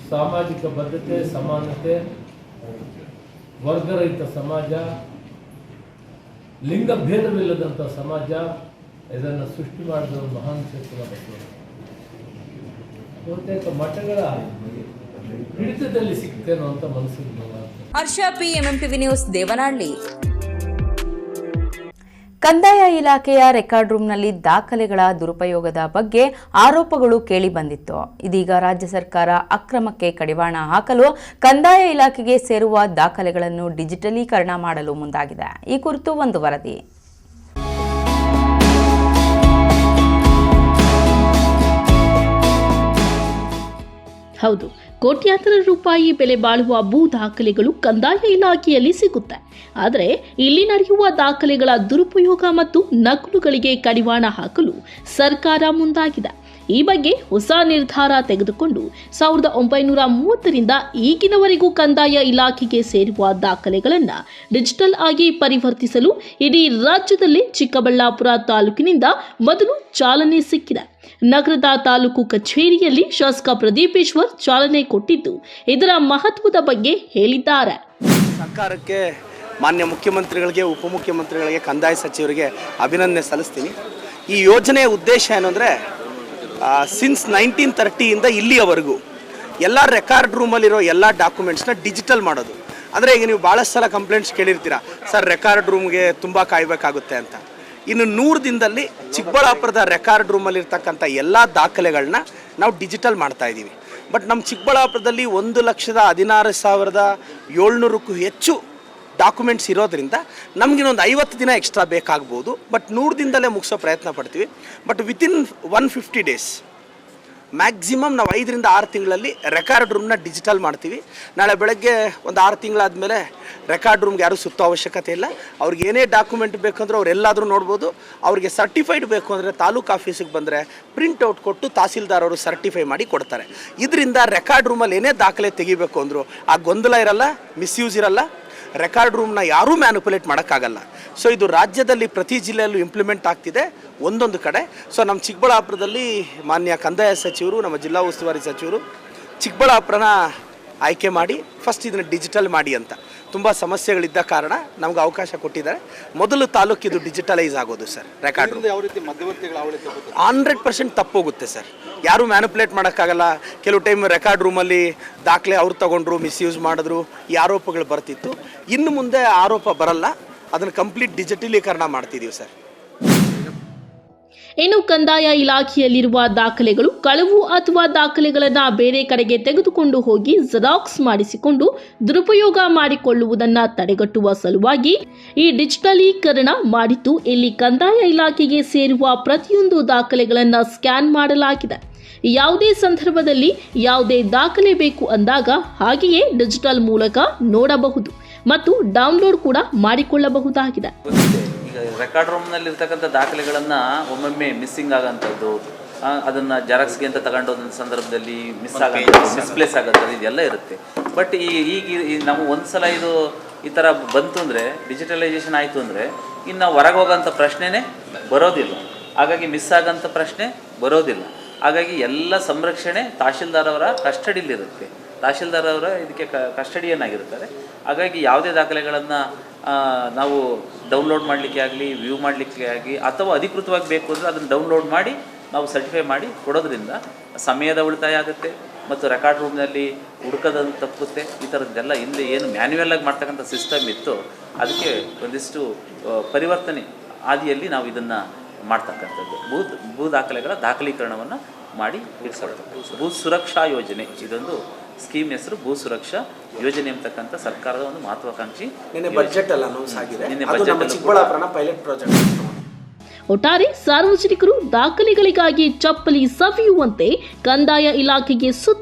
ಸಾಮಾಜಿಕ ಬದ್ಧತೆ, ಸಮಾನತೆ, ವರ್ಗರಹಿತ ಸಮಾಜ, ಲಿಂಗ ಭೇದವಿಲ್ಲದಂಥ ಸಮಾಜ, ಇದನ್ನು ಸೃಷ್ಟಿ ಮಾಡಿದ ಮಹಾನ್ ಚೇತನ ಬಸವಣ್ಣ. ಬಹುತೇಕ ಮಠಗಳ ಹಿಡಿತದಲ್ಲಿ ಸಿಗ್ತೇನೋ ಅಂತ ಮನಸ್ಸಿಗೆ ಹರ್ಷ ಪಿ, MMTV ನ್ಯೂಸ್, ದೇವನಹಳ್ಳಿ. ಕಂದಾಯ ಇಲಾಖೆಯ ರೆಕಾರ್ಡ್ ರೂಮ್ನಲ್ಲಿ ದಾಖಲೆಗಳ ದುರುಪಯೋಗದ ಬಗ್ಗೆ ಆರೋಪಗಳು ಕೇಳಿ ಬಂದಿತ್ತು. ಇದೀಗ ರಾಜ್ಯ ಸರ್ಕಾರ ಅಕ್ರಮಕ್ಕೆ ಕಡಿವಾಣ ಹಾಕಲು ಕಂದಾಯ ಇಲಾಖೆಗೆ ಸೇರುವ ದಾಖಲೆಗಳನ್ನು ಡಿಜಿಟಲೀಕರಣ ಮಾಡಲು ಮುಂದಾಗಿದೆ. ಈ ಕುರಿತು ಒಂದು ವರದಿ. ಹೌದು, ಕೋಟ್ಯಾಂತರ ರೂಪಾಯಿ ಬೆಲೆ ಬಾಳುವ ಭೂ ದಾಖಲೆಗಳು ಕಂದಾಯ ಇಲಾಖೆಯಲ್ಲಿ ಸಿಗುತ್ತೆ. ಆದರೆ ಇಲ್ಲಿ ನಡೆಯುವ ದಾಖಲೆಗಳ ದುರುಪಯೋಗ ಮತ್ತು ನಕಲುಗಳಿಗೆ ಕಡಿವಾಣ ಹಾಕಲು ಸರ್ಕಾರ ಮುಂದಾಗಿದೆ. ಈ ಬಗ್ಗೆ ಹೊಸ ನಿರ್ಧಾರ ತೆಗೆದುಕೊಂಡು 1930ರಿಂದ ಈಗಿನವರೆಗೂ ಕಂದಾಯ ಇಲಾಖೆಗೆ ಸೇರುವ ದಾಖಲೆಗಳನ್ನು ಡಿಜಿಟಲ್ ಆಗಿ ಪರಿವರ್ತಿಸಲು ಇಡೀ ರಾಜ್ಯದಲ್ಲಿ ಚಿಕ್ಕಬಳ್ಳಾಪುರ ತಾಲೂಕಿನಿಂದ ಮೊದಲು ಚಾಲನೆ ಸಿಕ್ಕಿದೆ. ನಗರದ ತಾಲೂಕು ಕಚೇರಿಯಲ್ಲಿ ಶಾಸಕ ಪ್ರದೀಪೇಶ್ವರ್ ಚಾಲನೆ ಕೊಟ್ಟಿದ್ದು ಇದರ ಮಹತ್ವದ ಬಗ್ಗೆ ಹೇಳಿದ್ದಾರೆ. ಸರ್ಕಾರಕ್ಕೆ, ಮಾನ್ಯ ಮುಖ್ಯಮಂತ್ರಿಗಳಿಗೆ, ಉಪಮುಖ್ಯಮಂತ್ರಿಗಳಿಗೆ, ಕಂದಾಯ ಸಚಿವರಿಗೆ ಅಭಿನಂದನೆ ಸಲ್ಲಿಸ್ತೀನಿ. ಈ ಯೋಜನೆಯ ಉದ್ದೇಶ ಏನು ಅಂದರೆ, ಸಿನ್ಸ್ 1930ಇಂದ ಇಲ್ಲಿಯವರೆಗೂ ಎಲ್ಲ ರೆಕಾರ್ಡ್ ರೂಮಲ್ಲಿರೋ ಎಲ್ಲ ಡಾಕ್ಯುಮೆಂಟ್ಸ್ನ ಡಿಜಿಟಲ್ ಮಾಡೋದು. ಅಂದರೆ ಈಗ ನೀವು ಭಾಳಷ್ಟು ಸಲ ಕಂಪ್ಲೇಂಟ್ಸ್ ಕೇಳಿರ್ತೀರ, ಸರ್ ರೆಕಾರ್ಡ್ ರೂಮ್ಗೆ ತುಂಬ ಕಾಯಬೇಕಾಗುತ್ತೆ ಅಂತ. ಇನ್ನು 100 ದಿನದಲ್ಲಿ ಚಿಕ್ಕಬಳ್ಳಾಪುರದ ರೆಕಾರ್ಡ್ ರೂಮಲ್ಲಿರ್ತಕ್ಕಂಥ ಎಲ್ಲ ದಾಖಲೆಗಳನ್ನ ನಾವು ಡಿಜಿಟಲ್ ಮಾಡ್ತಾ ಇದ್ದೀವಿ. ಬಟ್ ನಮ್ಮ ಚಿಕ್ಕಬಳ್ಳಾಪುರದಲ್ಲಿ 1,16,700ಕ್ಕೂ ಹೆಚ್ಚು ಡಾಕ್ಯುಮೆಂಟ್ಸ್ ಇರೋದ್ರಿಂದ ನಮಗಿನ್ನೊಂದು 50 ದಿನ ಎಕ್ಸ್ಟ್ರಾ ಬೇಕಾಗ್ಬೋದು. ಬಟ್ 100 ದಿನದಲ್ಲೇ ಮುಗಿಸೋ ಪ್ರಯತ್ನ ಪಡ್ತೀವಿ. ಬಟ್ ವಿತಿನ್ 150 ಡೇಸ್ ಮ್ಯಾಕ್ಸಿಮಮ್ ನಾವು 5 ರಿಂದ 6 ತಿಂಗಳಲ್ಲಿ ರೆಕಾರ್ಡ್ ರೂಮ್ನ ಡಿಜಿಟಲ್ ಮಾಡ್ತೀವಿ. ನಾಳೆ ಬೆಳಗ್ಗೆ ಒಂದು 6 ತಿಂಗಳಾದಮೇಲೆ ರೆಕಾರ್ಡ್ ರೂಮ್ಗೆ ಯಾರೂ ಸುತ್ತೋ ಅವಶ್ಯಕತೆ ಇಲ್ಲ. ಅವ್ರಿಗೆ ಏನೇ ಡಾಕ್ಯುಮೆಂಟ್ ಬೇಕಂದ್ರೆ ಅವ್ರು ಎಲ್ಲಾದರೂ ನೋಡ್ಬೋದು. ಅವ್ರಿಗೆ ಸರ್ಟಿಫೈಡ್ ಬೇಕು ಅಂದರೆ ತಾಲೂಕು ಆಫೀಸಿಗೆ ಬಂದರೆ ಪ್ರಿಂಟ್ಔಟ್ ಕೊಟ್ಟು ತಹಸೀಲ್ದಾರ್ ಅವರು ಸರ್ಟಿಫೈ ಮಾಡಿ ಕೊಡ್ತಾರೆ. ಇದರಿಂದ ರೆಕಾರ್ಡ್ ರೂಮಲ್ಲಿ ಏನೇ ದಾಖಲೆ ತೆಗಿಬೇಕು ಅಂದರೂ ಆ ಗೊಂದಲ ಇರಲ್ಲ, ಮಿಸ್ಯೂಸ್ ಇರಲ್ಲ. ರೆಕಾರ್ಡ್ ರೂಮ್ನ ಯಾರೂ ಮ್ಯಾನಿಪುಲೇಟ್ ಮಾಡೋಕ್ಕಾಗಲ್ಲ. ಸೊ ಇದು ರಾಜ್ಯದಲ್ಲಿ ಪ್ರತಿ ಜಿಲ್ಲೆಯಲ್ಲೂ ಇಂಪ್ಲಿಮೆಂಟ್ ಆಗ್ತಿದೆ ಒಂದೊಂದು ಕಡೆ. ಸೊ ನಮ್ಮ ಚಿಕ್ಕಬಳ್ಳಾಪುರದಲ್ಲಿ ಮಾನ್ಯ ಕಂದಾಯ ಸಚಿವರು, ನಮ್ಮ ಜಿಲ್ಲಾ ಉಸ್ತುವಾರಿ ಸಚಿವರು ಚಿಕ್ಕಬಳ್ಳಾಪುರನ ಆಯ್ಕೆ ಮಾಡಿ ಫಸ್ಟ್ ಇದನ್ನು ಡಿಜಿಟಲ್ ಮಾಡಿ ಅಂತ. ತುಂಬ ಸಮಸ್ಯೆಗಳಿದ್ದ ಕಾರಣ ನಮ್ಗೆ ಅವಕಾಶ ಕೊಟ್ಟಿದ್ದಾರೆ. ಮೊದಲು ತಾಲೂಕು ಇದು ಡಿಜಿಟಲೈಸ್ ಆಗೋದು ಸರ್. ರೆಕಾರ್ಡ್ ರೂಮ್ ಯಾವ ರೀತಿ ಮಧ್ಯವರ್ತಿಗಳ 100% ತಪ್ಪೋಗುತ್ತೆ ಸರ್. ಯಾರೂ ಮ್ಯಾನಿಪುಲೇಟ್ ಮಾಡೋಕ್ಕಾಗಲ್ಲ. ಕೆಲವು ಟೈಮ್ ರೆಕಾರ್ಡ್ ರೂಮಲ್ಲಿ ದಾಖಲೆ ಅವ್ರು ತಗೊಂಡ್ರು, ಮಿಸ್ಯೂಸ್ ಮಾಡಿದ್ರು, ಈ ಆರೋಪಗಳು ಬರ್ತಿತ್ತು. ಇನ್ನು ಮುಂದೆ ಆರೋಪ ಬರಲ್ಲ. ಅದನ್ನು ಕಂಪ್ಲೀಟ್ ಡಿಜಿಟಲೀಕರಣ ಮಾಡ್ತಿದ್ದೀವಿ ಸರ್. ಇನ್ನು ಕಂದಾಯ ಇಲಾಖೆಯಲ್ಲಿರುವ ದಾಖಲೆಗಳು ಕಳವು ಅಥವಾ ದಾಖಲೆಗಳನ್ನು ಬೇರೆ ಕಡೆಗೆ ತೆಗೆದುಕೊಂಡು ಹೋಗಿ ಜೆರಾಕ್ಸ್ ಮಾಡಿಸಿಕೊಂಡು ದುರುಪಯೋಗ ಮಾಡಿಕೊಳ್ಳುವುದನ್ನು ತಡೆಗಟ್ಟುವ ಸಲುವಾಗಿ ಈ ಡಿಜಿಟಲೀಕರಣ ಮಾಡಿದ್ದು, ಇಲ್ಲಿ ಕಂದಾಯ ಇಲಾಖೆಗೆ ಸೇರುವ ಪ್ರತಿಯೊಂದು ದಾಖಲೆಗಳನ್ನು ಸ್ಕ್ಯಾನ್ ಮಾಡಲಾಗಿದೆ. ಯಾವುದೇ ಸಂದರ್ಭದಲ್ಲಿ ಯಾವುದೇ ದಾಖಲೆ ಬೇಕು ಅಂದಾಗ ಹಾಗೆಯೇ ಡಿಜಿಟಲ್ ಮೂಲಕ ನೋಡಬಹುದು ಮತ್ತು ಡೌನ್ಲೋಡ್ ಕೂಡ ಮಾಡಿಕೊಳ್ಳಬಹುದಾಗಿದೆ. ರೆಕಾರ್ಡ್ ರೂಮ್ನಲ್ಲಿ ಇರ್ತಕ್ಕಂಥ ದಾಖಲೆಗಳನ್ನು ಒಮ್ಮೊಮ್ಮೆ ಮಿಸ್ಸಿಂಗ್ ಆಗೋಂಥದ್ದು, ಅದನ್ನು ಜೆರಾಕ್ಸ್ಗೆ ಅಂತ ತಗೊಂಡೋದಂಥ ಸಂದರ್ಭದಲ್ಲಿ ಮಿಸ್ಪ್ಲೇಸ್ ಆಗೋಂಥದ್ದು ಇದೆಲ್ಲ ಇರುತ್ತೆ. ಬಟ್ ಈಗ ನಾವು ಒಂದು ಸಲ ಇದು ಈ ಥರ ಬಂತು ಅಂದರೆ, ಡಿಜಿಟಲೈಸೇಷನ್ ಆಯಿತು ಅಂದರೆ, ಇನ್ನು ಹೊರಗೆ ಹೋಗೋಂಥ ಪ್ರಶ್ನೆನೇ ಬರೋದಿಲ್ಲ. ಹಾಗಾಗಿ ಮಿಸ್ ಆಗೋಂಥ ಪ್ರಶ್ನೆ ಬರೋದಿಲ್ಲ. ಹಾಗಾಗಿ ಎಲ್ಲ ಸಂರಕ್ಷಣೆ ತಹಶೀಲ್ದಾರ್ ಅವರ ಕಸ್ಟಡಿಯಲ್ಲಿರುತ್ತೆ. ತಹಶೀಲ್ದಾರ್ ಅವರ ಇದಕ್ಕೆ ಕಸ್ಟಡಿಯನ್ನಾಗಿರ್ತಾರೆ. ಹಾಗಾಗಿ ಯಾವುದೇ ದಾಖಲೆಗಳನ್ನು ನಾವು ಡೌನ್ಲೋಡ್ ಮಾಡಲಿಕ್ಕೆ ಆಗಲಿ, ವ್ಯೂ ಮಾಡಲಿಕ್ಕೆ ಆಗಲಿ, ಅಥವಾ ಅಧಿಕೃತವಾಗಿ ಬೇಕು ಅಂದರೆ ಅದನ್ನು ಡೌನ್ಲೋಡ್ ಮಾಡಿ ನಾವು ಸರ್ಟಿಫೈ ಮಾಡಿ ಕೊಡೋದ್ರಿಂದ ಸಮಯದ ಉಳಿತಾಯ ಆಗುತ್ತೆ ಮತ್ತು ರೆಕಾರ್ಡ್ ರೂಮ್ನಲ್ಲಿ ಹುಡುಕೋದನ್ನು ತಪ್ಪುತ್ತೆ. ಈ ಥರದ್ದೆಲ್ಲ ಇಲ್ಲಿ ಏನು ಮ್ಯಾನ್ಯುಯಲ್ ಆಗಿ ಮಾಡ್ತಕ್ಕಂಥ ಸಿಸ್ಟಮ್ ಇತ್ತು, ಅದಕ್ಕೆ ಒಂದಿಷ್ಟು ಪರಿವರ್ತನೆ ಆದಿಯಲ್ಲಿ ನಾವು ಇದನ್ನು ಮಾಡ್ತಕ್ಕಂಥದ್ದು. ಭೂ ದಾಖಲೆಗಳ ದಾಖಲೀಕರಣವನ್ನು ಮಾಡಿ ಇರಿಸತಕ್ಕಂಥದ್ದು ಭೂ ಸುರಕ್ಷಾ ಯೋಜನೆ. ಇದೊಂದು ಸ್ಕೀಮ್ ಹೆಸರು ಭೂ ಸುರಕ್ಷಾ ಯೋಜನೆ ಅಂತಕ್ಕಂಥ ಸರ್ಕಾರದ ಒಂದು ಮಹತ್ವಾಕಾಂಕ್ಷಿ ಬಜೆಟ್ ಅಲ್ಲ ಅನೌನ್ಸ್ ಆಗಿದೆ. ನಿನ್ನೆ ಬಜೆಟ್ ಚಿಕ್ಕಬಳ್ಳಾಪುರನ ಪೈಲಟ್ ಪ್ರಾಜೆಕ್ಟ್. ಒಟ್ಟಾರೆ ಸಾರ್ವಜನಿಕರು ದಾಖಲೆಗಳಿಗಾಗಿ ಚಪ್ಪಲಿ ಸವಿಯುವಂತೆ ಕಂದಾಯ ಇಲಾಖೆಗೆ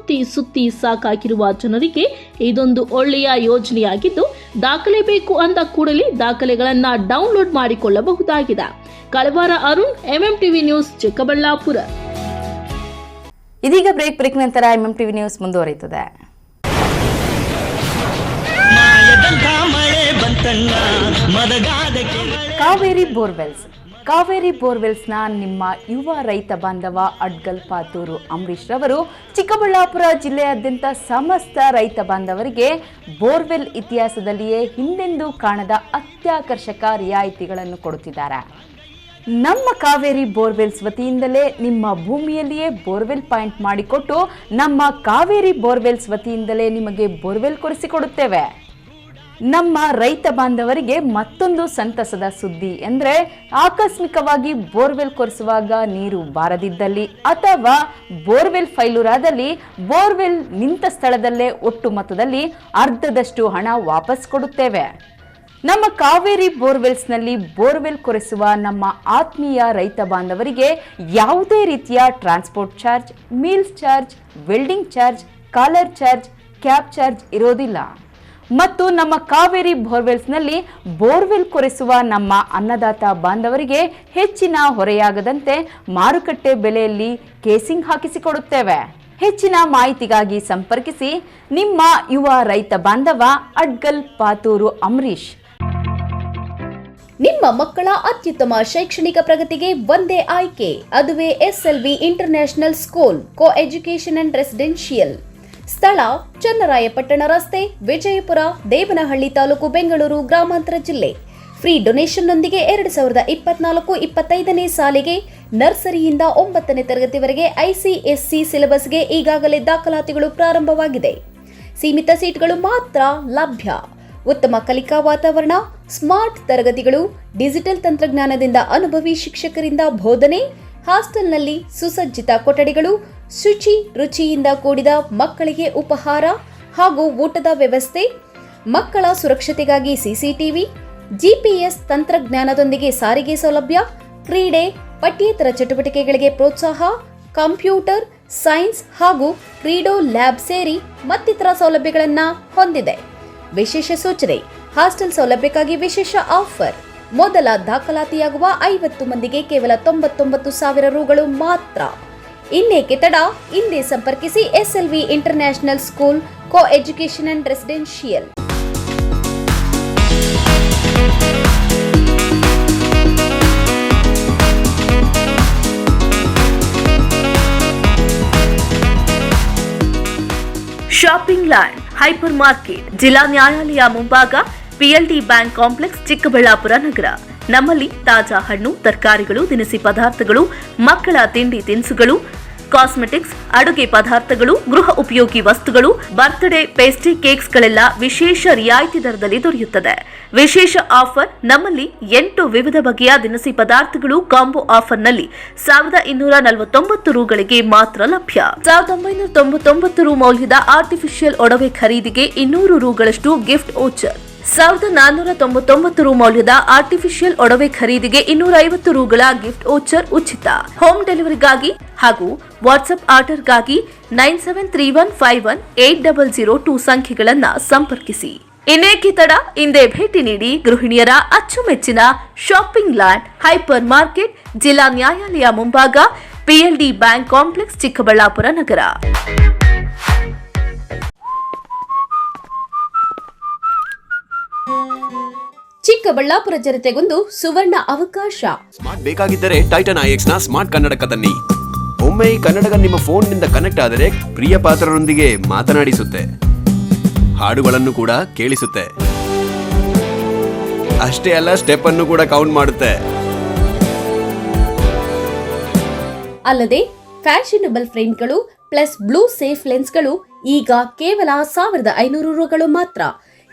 ಸುತ್ತಿ ಸಾಕಾಗಿರುವ ಜನರಿಗೆ ಇದೊಂದು ಒಳ್ಳೆಯ ಯೋಜನೆಯಾಗಿದ್ದು, ದಾಖಲೆ ಬೇಕು ಅಂದ ಕೂಡಲೇ ದಾಖಲೆಗಳನ್ನು ಡೌನ್ಲೋಡ್ ಮಾಡಿಕೊಳ್ಳಬಹುದಾಗಿದೆ. ಕಳವಾರ ಅರುಣ್, MMTV ನ್ಯೂಸ್, ಚಿಕ್ಕಬಳ್ಳಾಪುರ. ಇದೀಗ ಬ್ರೇಕ್ ನಂತರ MMTV ನ್ಯೂಸ್ ಮುಂದುವರಿಯುತ್ತದೆ. ಕಾವೇರಿ ಬೋರ್ವೆಲ್ಸ್ನ ನಿಮ್ಮ ಯುವ ರೈತ ಬಾಂಧವ ಅಡ್ಗಲ್ ಪಾತೂರು ಅಂಬರೀಶ್ ರವರು ಚಿಕ್ಕಬಳ್ಳಾಪುರ ಜಿಲ್ಲೆಯಾದ್ಯಂತ ಸಮಸ್ತ ರೈತ ಬಾಂಧವರಿಗೆ ಬೋರ್ವೆಲ್ ಇತಿಹಾಸದಲ್ಲಿಯೇ ಹಿಂದೆಂದೂ ಕಾಣದ ಅತ್ಯಾಕರ್ಷಕ ರಿಯಾಯಿತಿಗಳನ್ನು ಕೊಡುತ್ತಿದ್ದಾರೆ. ನಮ್ಮ ಕಾವೇರಿ ಬೋರ್ವೆಲ್ಸ್ ವತಿಯಿಂದಲೇ ನಿಮ್ಮ ಭೂಮಿಯಲ್ಲಿಯೇ ಬೋರ್ವೆಲ್ ಪಾಯಿಂಟ್ ಮಾಡಿಕೊಟ್ಟು ನಮ್ಮ ಕಾವೇರಿ ಬೋರ್ವೆಲ್ಸ್ ವತಿಯಿಂದಲೇ ನಿಮಗೆ ಬೋರ್ವೆಲ್ ಕೊಡಿಸಿಕೊಡುತ್ತೇವೆ. ನಮ್ಮ ರೈತ ಬಾಂಧವರಿಗೆ ಮತ್ತೊಂದು ಸಂತಸದ ಸುದ್ದಿ ಎಂದರೆ, ಆಕಸ್ಮಿಕವಾಗಿ ಬೋರ್ವೆಲ್ ಕೊರೆಸುವಾಗ ನೀರು ಬಾರದಿದ್ದಲ್ಲಿ ಅಥವಾ ಬೋರ್ವೆಲ್ ಫೈಲೂರಾದಲ್ಲಿ ಬೋರ್ವೆಲ್ ನಿಂತ ಸ್ಥಳದಲ್ಲೇ ಒಟ್ಟು ಮೊತ್ತದಲ್ಲಿ ಅರ್ಧದಷ್ಟು ಹಣ ವಾಪಸ್ ಕೊಡುತ್ತೇವೆ. ನಮ್ಮ ಕಾವೇರಿ ಬೋರ್ವೆಲ್ಸ್ನಲ್ಲಿ ಬೋರ್ವೆಲ್ ಕೊರೆಸುವ ನಮ್ಮ ಆತ್ಮೀಯ ರೈತ ಬಾಂಧವರಿಗೆ ಯಾವುದೇ ರೀತಿಯ transport charge, meals charge, welding charge, caller charge, cab charge ಇರೋದಿಲ್ಲ. ಮತ್ತು ನಮ್ಮ ಕಾವೇರಿ ಬೋರ್ವೆಲ್ಸ್ನಲ್ಲಿ ಬೋರ್ವೆಲ್ ಕೊರೆಸುವ ನಮ್ಮ ಅನ್ನದಾತ ಬಾಂಧವರಿಗೆ ಹೆಚ್ಚಿನ ಹೊರೆಯಾಗದಂತೆ ಮಾರುಕಟ್ಟೆ ಬೆಲೆಯಲ್ಲಿ ಕೇಸಿಂಗ್ ಹಾಕಿಸಿಕೊಡುತ್ತೇವೆ. ಹೆಚ್ಚಿನ ಮಾಹಿತಿಗಾಗಿ ಸಂಪರ್ಕಿಸಿ ನಿಮ್ಮ ಯುವ ರೈತ ಬಾಂಧವ ಅಡ್ಗಲ್ ಪಾತೂರು ಅಂಬರೀಶ್. ನಿಮ್ಮ ಮಕ್ಕಳ ಅತ್ಯುತ್ತಮ ಶೈಕ್ಷಣಿಕ ಪ್ರಗತಿಗೆ ಒಂದೇ ಆಯ್ಕೆ, ಅದುವೇ SLV international school co education and residential. ಸ್ಥಳ ಚನ್ನರಾಯಪಟ್ಟಣ ರಸ್ತೆ, ವಿಜಯಪುರ, ದೇವನಹಳ್ಳಿ ತಾಲೂಕು, ಬೆಂಗಳೂರು ಗ್ರಾಮಾಂತರ ಜಿಲ್ಲೆ. ಫ್ರೀ ಡೊನೇಷನ್ನೊಂದಿಗೆ 2024-25ನೇ ಸಾಲಿಗೆ ನರ್ಸರಿಯಿಂದ 9ನೇ ತರಗತಿವರೆಗೆ ICSC ಸಿಲೆಬಸ್ಗೆ ಈಗಾಗಲೇ ದಾಖಲಾತಿಗಳು ಪ್ರಾರಂಭವಾಗಿದೆ. ಸೀಮಿತ ಸೀಟ್ಗಳು ಮಾತ್ರ ಲಭ್ಯ. ಉತ್ತಮ ಕಲಿಕಾ ವಾತಾವರಣ, ಸ್ಮಾರ್ಟ್ ತರಗತಿಗಳು, ಡಿಜಿಟಲ್ ತಂತ್ರಜ್ಞಾನದಿಂದ ಅನುಭವಿ ಶಿಕ್ಷಕರಿಂದ ಬೋಧನೆ, ಹಾಸ್ಟೆಲ್ನಲ್ಲಿ ಸುಸಜ್ಜಿತ ಕೊಠಡಿಗಳು, ಶುಚಿ ರುಚಿಯಿಂದ ಕೂಡಿದ ಮಕ್ಕಳಿಗೆ ಉಪಹಾರ ಹಾಗೂ ಊಟದ ವ್ಯವಸ್ಥೆ, ಮಕ್ಕಳ ಸುರಕ್ಷತೆಗಾಗಿ CCTV, GPS ತಂತ್ರಜ್ಞಾನದೊಂದಿಗೆ ಸಾರಿಗೆ ಸೌಲಭ್ಯ, ಕ್ರೀಡೆ, ಪಠ್ಯೇತರ ಚಟುವಟಿಕೆಗಳಿಗೆ ಪ್ರೋತ್ಸಾಹ, ಕಂಪ್ಯೂಟರ್, ಸೈನ್ಸ್ ಹಾಗೂ ಕ್ರೀಡೋ ಲ್ಯಾಬ್ ಸೇರಿ ಮತ್ತಿತರ ಸೌಲಭ್ಯಗಳನ್ನು ಹೊಂದಿದೆ. ವಿಶೇಷ ಸೂಚನೆ: ಹಾಸ್ಟೆಲ್ ಸೌಲಭ್ಯಕ್ಕಾಗಿ ವಿಶೇಷ ಆಫರ್. ಮೊದಲ ದಾಖಲಾತಿಯಾಗುವ 50 ಮಂದಿಗೆ ಕೇವಲ 99,000 ರೂಗಳು ಮಾತ್ರ. ಇನ್ನೇಕೆ ತಡ? ಹಿಂದೆ ಸಂಪರ್ಕಿಸಿ SLV international school co education and residential. Shopping land hyper market, ಜಿಲ್ಲಾ ನ್ಯಾಯಾಲಯ ಮುಂಭಾಗ, PLD ಬ್ಯಾಂಕ್ ಕಾಂಪ್ಲೆಕ್ಸ್, ಚಿಕ್ಕಬಳ್ಳಾಪುರ ನಗರ. ನಮ್ಮಲ್ಲಿ ತಾಜಾ ಹಣ್ಣು, ತರಕಾರಿಗಳು, ದಿನಸಿ ಪದಾರ್ಥಗಳು, ಮಕ್ಕಳ ತಿಂಡಿ ತಿನಿಸುಗಳು, ಕಾಸ್ಮೆಟಿಕ್ಸ್, ಅಡುಗೆ ಪದಾರ್ಥಗಳು, ಗೃಹ ಉಪಯೋಗಿ ವಸ್ತುಗಳು, ಬರ್ತ್ಡೇ ಪೇಸ್ಟ್ರಿ ಕೇಕ್ಸ್ಗಳೆಲ್ಲ ವಿಶೇಷ ರಿಯಾಯಿತಿ ದರದಲ್ಲಿ ದೊರೆಯುತ್ತದೆ. ವಿಶೇಷ ಆಫರ್: ನಮ್ಮಲ್ಲಿ 8 ವಿವಿಧ ಬಗೆಯ ದಿನಸಿ ಪದಾರ್ಥಗಳು ಕಾಂಬೋ ಆಫರ್ನಲ್ಲಿ 1249 ರೂಗಳಿಗೆ ಮಾತ್ರ ಲಭ್ಯ. 1999 ರು ಮೌಲ್ಯದ ಆರ್ಟಿಫಿಷಿಯಲ್ ಒಡವೆ ಖರೀದಿಗೆ 200 ರೂಗಳಷ್ಟು ಗಿಫ್ಟ್ ವೋಚರ್. 1499 ರು ಮೌಲ್ಯದ ಆರ್ಟಿಫಿಷಿಯಲ್ ಒಡವೆ ಖರೀದಿಗೆ 250 ರೂಗಳ ಗಿಫ್ಟ್ ವೋಚರ್ ಉಚಿತ. ಹೋಮ್ ಡೆಲಿವರಿಗಾಗಿ ಹಾಗೂ ವಾಟ್ಸ್ಆಪ್ ಆರ್ಡರ್ಗಾಗಿ 9731518002 ಸಂಖ್ಯೆಗಳನ್ನು ಸಂಪರ್ಕಿಸಿ. ಇನ್ನೇಕೆ ತಡ? ಹಿಂದೆ ಭೇಟಿ ನೀಡಿ. ಗೃಹಿಣಿಯರ ಅಚ್ಚುಮೆಚ್ಚಿನ ಶಾಪಿಂಗ್ ಲ್ಯಾಂಡ್ ಹೈಪರ್ ಮಾರ್ಕೆಟ್, ಜಿಲ್ಲಾ ನ್ಯಾಯಾಲಯ ಮುಂಭಾಗ, PLD ಬ್ಯಾಂಕ್ ಕಾಂಪ್ಲೆಕ್ಸ್, ಚಿಕ್ಕಬಳ್ಳಾಪುರ ನಗರ. ಚಿಕ್ಕಬಳ್ಳಾಪುರ ಜನತೆಗೊಂದು ಸುವರ್ಣ ಅವಕಾಶ. ಸ್ಮಾರ್ಟ್ ಬೇಕಾಗಿದ್ದರೆ ಟೈಟನ್ IX ನ ಸ್ಮಾರ್ಟ್ ಕನ್ನಡಕ ತನ್ನಿ. ಒಮ್ಮೆ ಈ ಕನ್ನಡಕ ನಿಮ್ಮ ಫೋನ್ನಿಂದ ಕನೆಕ್ಟ್ ಆದರೆ ಪ್ರಿಯ ಪಾತ್ರರೊಂದಿಗೆ ಮಾತನಾಡಿಸುತ್ತೆ, ಹಾಡುಗಳನ್ನು ಕೂಡ ಕೇಳಿಸುತ್ತೆ. ಅಷ್ಟೇ ಅಲ್ಲ, ಸ್ಟೆಪ್ ಅನ್ನು ಕೂಡ ಕೌಂಟ್ ಮಾಡುತ್ತೆ. ಅಲ್ಲದೆ ಫ್ಯಾಷನಬಲ್ ಫ್ರೇಮ್ಗಳು ಪ್ಲಸ್ ಬ್ಲೂ ಸೇಫ್ ಲೆನ್ಸ್ಗಳು ಈಗ ಕೇವಲ 1500 ರೂಗಳು ಮಾತ್ರ.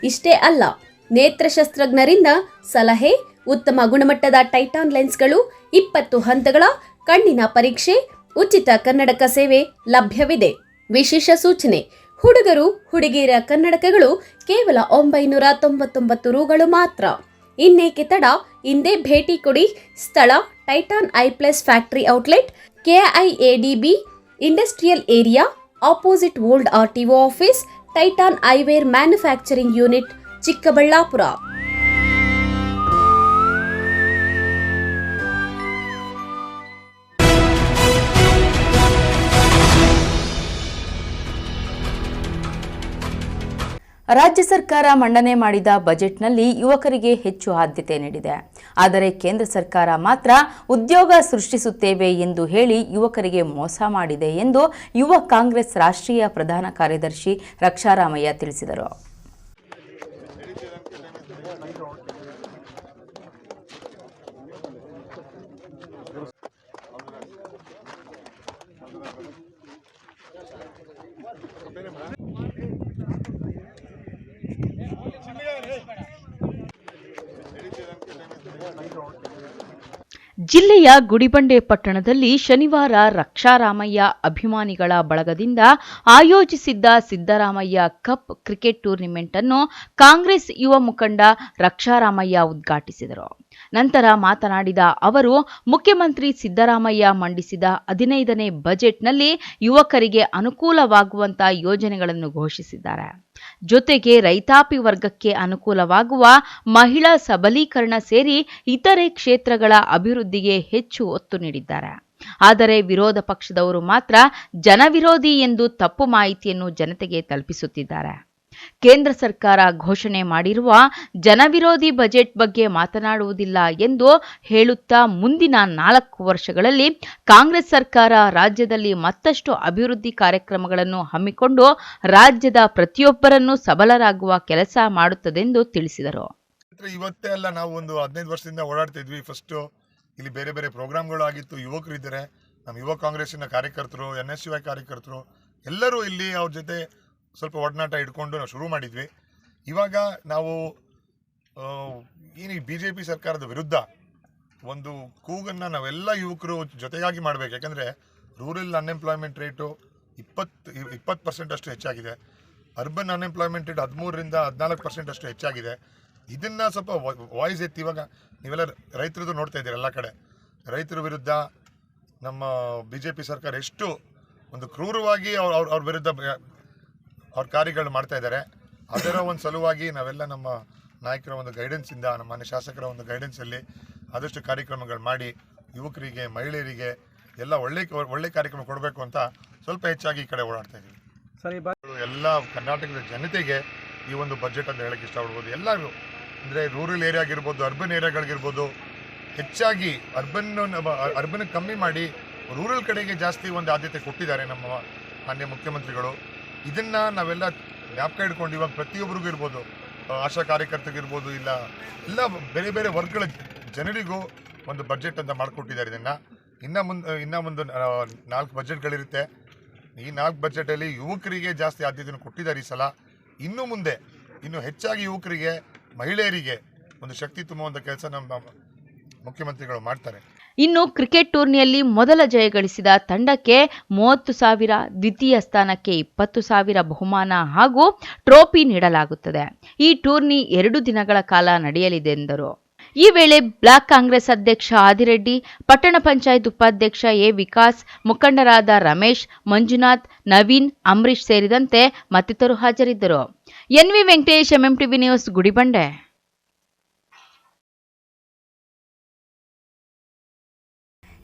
ಇಷ್ಟೇ ಅಲ್ಲ, ನೇತ್ರಶಸ್ತ್ರಜ್ಞರಿಂದ ಸಲಹೆ, ಉತ್ತಮ ಗುಣಮಟ್ಟದ ಟೈಟಾನ್ ಲೆನ್ಸ್ಗಳು, 20 ಹಂತಗಳ ಕಣ್ಣಿನ ಪರೀಕ್ಷೆ, ಉಚಿತ ಕನ್ನಡಕ ಸೇವೆ ಲಭ್ಯವಿದೆ. ವಿಶೇಷ ಸೂಚನೆ: ಹುಡುಗರು ಹುಡುಗಿಯರ ಕನ್ನಡಕಗಳು ಕೇವಲ 999 ರೂಗಳು ಮಾತ್ರ. ಇನ್ನೇಕೆ ತಡ? ಹಿಂದೆ ಭೇಟಿ ಕೊಡಿ. ಸ್ಥಳ Titan Eye Plus factory outlet, KIADB industrial area, opposite old RTO office, Titan eyewear manufacturing unit, Chikkaballapura. ರಾಜ್ಯ ಸರ್ಕಾರ ಮಂಡನೆ ಮಾಡಿದ ಬಜೆಟ್ನಲ್ಲಿ ಯುವಕರಿಗೆ ಹೆಚ್ಚು ಆದ್ಯತೆ ನೀಡಿದೆ. ಆದರೆ ಕೇಂದ್ರ ಸರ್ಕಾರ ಮಾತ್ರ ಉದ್ಯೋಗ ಸೃಷ್ಟಿಸುತ್ತೇವೆ ಎಂದು ಹೇಳಿ ಯುವಕರಿಗೆ ಮೋಸ ಮಾಡಿದೆ ಎಂದು ಯುವ ಕಾಂಗ್ರೆಸ್ ರಾಷ್ಟ್ರೀಯ ಪ್ರಧಾನ ಕಾರ್ಯದರ್ಶಿ ರಕ್ಷಾರಾಮಯ್ಯ ತಿಳಿಸಿದರು. ಜಿಲ್ಲೆಯ ಗುಡಿಬಂಡೆ ಪಟ್ಟಣದಲ್ಲಿ ಶನಿವಾರ ರಕ್ಷಾರಾಮಯ್ಯ ಅಭಿಮಾನಿಗಳ ಬಳಗದಿಂದ ಆಯೋಜಿಸಿದ್ದ ಸಿದ್ದರಾಮಯ್ಯ ಕಪ್ ಕ್ರಿಕೆಟ್ ಟೂರ್ನಿಮೆಂಟ್ ಅನ್ನು ಕಾಂಗ್ರೆಸ್ ಯುವ ಮುಖಂಡ ರಕ್ಷಾರಾಮಯ್ಯ ಉದ್ಘಾಟಿಸಿದರು. ನಂತರ ಮಾತನಾಡಿದ ಅವರು, ಮುಖ್ಯಮಂತ್ರಿ ಸಿದ್ದರಾಮಯ್ಯ ಮಂಡಿಸಿದ 15ನೇ ಬಜೆಟ್ನಲ್ಲಿ ಯುವಕರಿಗೆ ಅನುಕೂಲವಾಗುವಂತಹ ಯೋಜನೆಗಳನ್ನು ಘೋಷಿಸಿದ್ದಾರೆ. ಜೊತೆಗೆ ರೈತಾಪಿ ವರ್ಗಕ್ಕೆ ಅನುಕೂಲವಾಗುವ ಮಹಿಳಾ ಸಬಲೀಕರಣ ಸೇರಿ ಇತರೆ ಕ್ಷೇತ್ರಗಳ ಅಭಿವೃದ್ಧಿಗೆ ಹೆಚ್ಚು ಒತ್ತು ನೀಡಿದ್ದಾರೆ. ಆದರೆ ವಿರೋಧ ಪಕ್ಷದವರು ಮಾತ್ರ ಜನವಿರೋಧಿ ಎಂದು ತಪ್ಪು ಮಾಹಿತಿಯನ್ನು ಜನತೆಗೆ ತಲುಪಿಸುತ್ತಿದ್ದಾರೆ. ಕೇಂದ್ರ ಸರ್ಕಾರ ಘೋಷಣೆ ಮಾಡಿರುವ ಜನವಿರೋಧಿ ಬಜೆಟ್ ಬಗ್ಗೆ ಮಾತನಾಡುವುದಿಲ್ಲ ಎಂದು ಹೇಳುತ್ತಾ ಮುಂದಿನ 4 ವರ್ಷಗಳಲ್ಲಿ ಕಾಂಗ್ರೆಸ್ ಸರ್ಕಾರ ರಾಜ್ಯದಲ್ಲಿ ಮತ್ತಷ್ಟು ಅಭಿವೃದ್ಧಿ ಕಾರ್ಯಕ್ರಮಗಳನ್ನು ಹಮ್ಮಿಕೊಂಡು ರಾಜ್ಯದ ಪ್ರತಿಯೊಬ್ಬರನ್ನು ಸಬಲರಾಗುವ ಕೆಲಸ ಮಾಡುತ್ತದೆಂದು ತಿಳಿಸಿದರು. ಇವತ್ತೇ ಅಲ್ಲ, ನಾವು ಒಂದು 15 ವರ್ಷದಿಂದ ಓಡಾಡ್ತಿದ್ವಿ. ಫಸ್ಟ್ ಇಲ್ಲಿ ಬೇರೆ ಬೇರೆ ಪ್ರೋಗ್ರಾಮ್ಗಳು ಆಗಿತ್ತು. ಯುವಕರು ಇದ್ದಾರೆ, ನಮ್ಮ ಯುವ ಕಾಂಗ್ರೆಸ್ಸಿನ ಕಾರ್ಯಕರ್ತರು, NSUI ಕಾರ್ಯಕರ್ತರು ಎಲ್ಲರೂ ಇಲ್ಲಿ ಅವ್ರ ಜೊತೆ ಸ್ವಲ್ಪ ಒಡನಾಟ ಇಟ್ಕೊಂಡು ನಾವು ಶುರು ಮಾಡಿದ್ವಿ. ಇವಾಗ ನಾವು ಏನು BJP ಸರ್ಕಾರದ ವಿರುದ್ಧ ಒಂದು ಕೂಗನ್ನು ನಾವೆಲ್ಲ ಯುವಕರು ಜೊತೆಗಾಗಿ ಮಾಡಬೇಕು. ಯಾಕಂದರೆ ರೂರಲ್ ಅನ್ಎಂಪ್ಲಾಯ್ಮೆಂಟ್ ರೇಟು 20% ಅಷ್ಟು ಹೆಚ್ಚಾಗಿದೆ. ಅರ್ಬನ್ ಅನ್ಎಂಪ್ಲಾಯ್ಮೆಂಟ್ ರೇಟ್ 13ರಿಂದ 14% ಅಷ್ಟು ಹೆಚ್ಚಾಗಿದೆ. ಇದನ್ನು ಸ್ವಲ್ಪ ವಾಯ್ಸ್ ಎತ್ತಿ, ಇವಾಗ ನೀವೆಲ್ಲ ರೈತರದ್ದು ನೋಡ್ತಾ ಇದ್ದೀರಿ, ಎಲ್ಲ ಕಡೆ ರೈತರ ವಿರುದ್ಧ ನಮ್ಮ BJP ಸರ್ಕಾರ ಎಷ್ಟು ಒಂದು ಕ್ರೂರವಾಗಿ ಅವ್ರ ವಿರುದ್ಧ ಅವ್ರ ಕಾರ್ಯಗಳು ಮಾಡ್ತಾ ಇದ್ದಾರೆ. ಅದರ ಒಂದು ಸಲುವಾಗಿ ನಾವೆಲ್ಲ ನಮ್ಮ ನಾಯಕರ ಒಂದು ಗೈಡೆನ್ಸಿಂದ, ನಮ್ಮ ಮಾನ್ಯ ಶಾಸಕರ ಒಂದು ಗೈಡೆನ್ಸಲ್ಲಿ ಆದಷ್ಟು ಕಾರ್ಯಕ್ರಮಗಳು ಮಾಡಿ ಯುವಕರಿಗೆ, ಮಹಿಳೆಯರಿಗೆ ಎಲ್ಲ ಒಳ್ಳೆ ಕಾರ್ಯಕ್ರಮ ಕೊಡಬೇಕು ಅಂತ ಸ್ವಲ್ಪ ಹೆಚ್ಚಾಗಿ ಈ ಕಡೆ ಓಡಾಡ್ತಾ ಇದ್ದೀವಿ. ಎಲ್ಲ ಕರ್ನಾಟಕದ ಜನತೆಗೆ ಈ ಒಂದು ಬಜೆಟ್ ಅಂತ ಹೇಳಕ್ಕೆ ಇಷ್ಟಪಡ್ಬೋದು. ಎಲ್ಲರೂ ಅಂದರೆ ರೂರಲ್ ಏರಿಯಾ ಆಗಿರ್ಬೋದು, ಅರ್ಬನ್ ಏರಿಯಾಗಳಿಗಿರ್ಬೋದು, ಹೆಚ್ಚಾಗಿ ಅರ್ಬನ್ ಕಮ್ಮಿ ಮಾಡಿ ರೂರಲ್ ಕಡೆಗೆ ಜಾಸ್ತಿ ಒಂದು ಆದ್ಯತೆ ಕೊಟ್ಟಿದ್ದಾರೆ ನಮ್ಮ ಮಾನ್ಯ ಮುಖ್ಯಮಂತ್ರಿಗಳು. ಇದನ್ನು ನಾವೆಲ್ಲ ಜ್ಞಾಪಕ ಇಟ್ಕೊಂಡು ಇವಾಗ ಪ್ರತಿಯೊಬ್ಬರಿಗೂ ಇರ್ಬೋದು, ಆಶಾ ಕಾರ್ಯಕರ್ತರಿಗಿರ್ಬೋದು, ಎಲ್ಲ ಬೇರೆ ಬೇರೆ ವರ್ಗಗಳ ಜನರಿಗೂ ಒಂದು ಬಜೆಟ್ ಅಂತ ಮಾಡಿಕೊಟ್ಟಿದ್ದಾರೆ. ಇದನ್ನು ಇನ್ನೂ ಒಂದು 4 ಬಜೆಟ್ಗಳಿರುತ್ತೆ. ಈ 4 ಬಜೆಟಲ್ಲಿ ಯುವಕರಿಗೆ ಜಾಸ್ತಿ ಆದ್ಯತೆಯನ್ನು ಕೊಟ್ಟಿದ್ದಾರೆ ಈ ಸಲ. ಇನ್ನು ಮುಂದೆ ಇನ್ನೂ ಹೆಚ್ಚಾಗಿ ಯುವಕರಿಗೆ, ಮಹಿಳೆಯರಿಗೆ ಒಂದು ಶಕ್ತಿ ತುಂಬುವಂಥ ಕೆಲಸ ನಮ್ಮ ಮುಖ್ಯಮಂತ್ರಿಗಳು ಮಾಡ್ತಾರೆ. ಇನ್ನು ಕ್ರಿಕೆಟ್ ಟೂರ್ನಿಯಲ್ಲಿ ಮೊದಲ ಜಯ ಗಳಿಸಿದ ತಂಡಕ್ಕೆ 30,000, ದ್ವಿತೀಯ ಸ್ಥಾನಕ್ಕೆ 20,000 ಬಹುಮಾನ ಹಾಗೂ ಟ್ರೋಫಿ ನೀಡಲಾಗುತ್ತದೆ. ಈ ಟೂರ್ನಿ 2 ದಿನಗಳ ಕಾಲ ನಡೆಯಲಿದೆ ಎಂದರು. ಈ ವೇಳೆ ಬ್ಲಾಕ್ ಕಾಂಗ್ರೆಸ್ ಅಧ್ಯಕ್ಷ ಆದಿರೆಡ್ಡಿ, ಪಟ್ಟಣ ಪಂಚಾಯತ್ ಉಪಾಧ್ಯಕ್ಷ ಎ ವಿಕಾಸ್, ಮುಖಂಡರಾದ ರಮೇಶ್, ಮಂಜುನಾಥ್, ನವೀನ್, ಅಂಬರೀಶ್ ಸೇರಿದಂತೆ ಮತ್ತಿತರರು ಹಾಜರಿದ್ದರು. NV Venkatesh, MMTV news, Gudibande.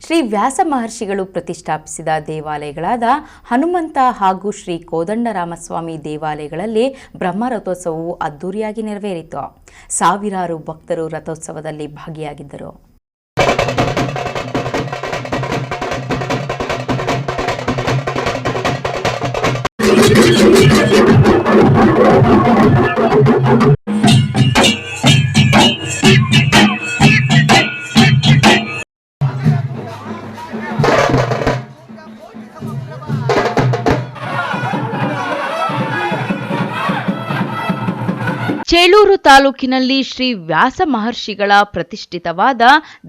Shri Vyasa ಮಹರ್ಷಿಗಳು ಪ್ರತಿಷ್ಠಾಪಿಸಿದ ದೇವಾಲಯಗಳಾದ ಹನುಮಂತ ಹಾಗೂ ಶ್ರೀ ಕೋದಂಡರಾಮಸ್ವಾಮಿ ದೇವಾಲಯಗಳಲ್ಲಿ ಬ್ರಹ್ಮ ರಥೋತ್ಸವವು ಅದ್ದೂರಿಯಾಗಿ ನೆರವೇರಿತು. ಸಾವಿರಾರು ಭಕ್ತರು ರಥೋತ್ಸವದಲ್ಲಿ ಭಾಗಿಯಾಗಿದ್ದರು. ಚೇಳೂರು ತಾಲೂಕಿನಲ್ಲಿ ಶ್ರೀ ವ್ಯಾಸ ಮಹರ್ಷಿಗಳ ಪ್ರತಿಷ್ಠಿತವಾದ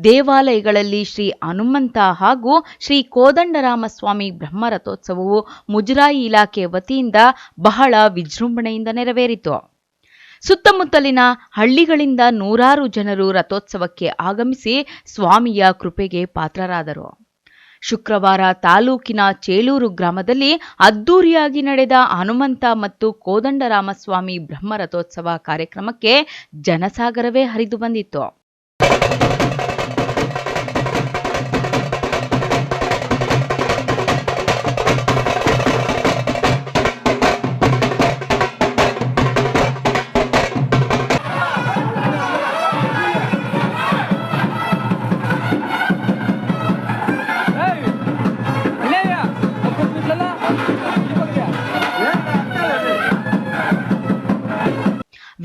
ದೇವಾಲಯಗಳಲ್ಲಿ ಶ್ರೀ ಹನುಮಂತ ಹಾಗೂ ಶ್ರೀ ಕೋದಂಡರಾಮಸ್ವಾಮಿ ಬ್ರಹ್ಮರಥೋತ್ಸವವು ಮುಜರಾಯಿ ಇಲಾಖೆ ವತಿಯಿಂದ ಬಹಳ ವಿಜೃಂಭಣೆಯಿಂದ ನೆರವೇರಿತು. ಸುತ್ತಮುತ್ತಲಿನ ಹಳ್ಳಿಗಳಿಂದ ನೂರಾರು ಜನರು ರಥೋತ್ಸವಕ್ಕೆ ಆಗಮಿಸಿ ಸ್ವಾಮಿಯ ಕೃಪೆಗೆ ಪಾತ್ರರಾದರು. ಶುಕ್ರವಾರ ತಾಲೂಕಿನ ಚೇಳೂರು ಗ್ರಾಮದಲ್ಲಿ ಅದ್ದೂರಿಯಾಗಿ ನಡೆದ ಹನುಮಂತ ಮತ್ತು ಕೋದಂಡರಾಮಸ್ವಾಮಿ ಬ್ರಹ್ಮ ರಥೋತ್ಸವ ಕಾರ್ಯಕ್ರಮಕ್ಕೆ ಜನಸಾಗರವೇ ಹರಿದು ಬಂದಿತ್ತು.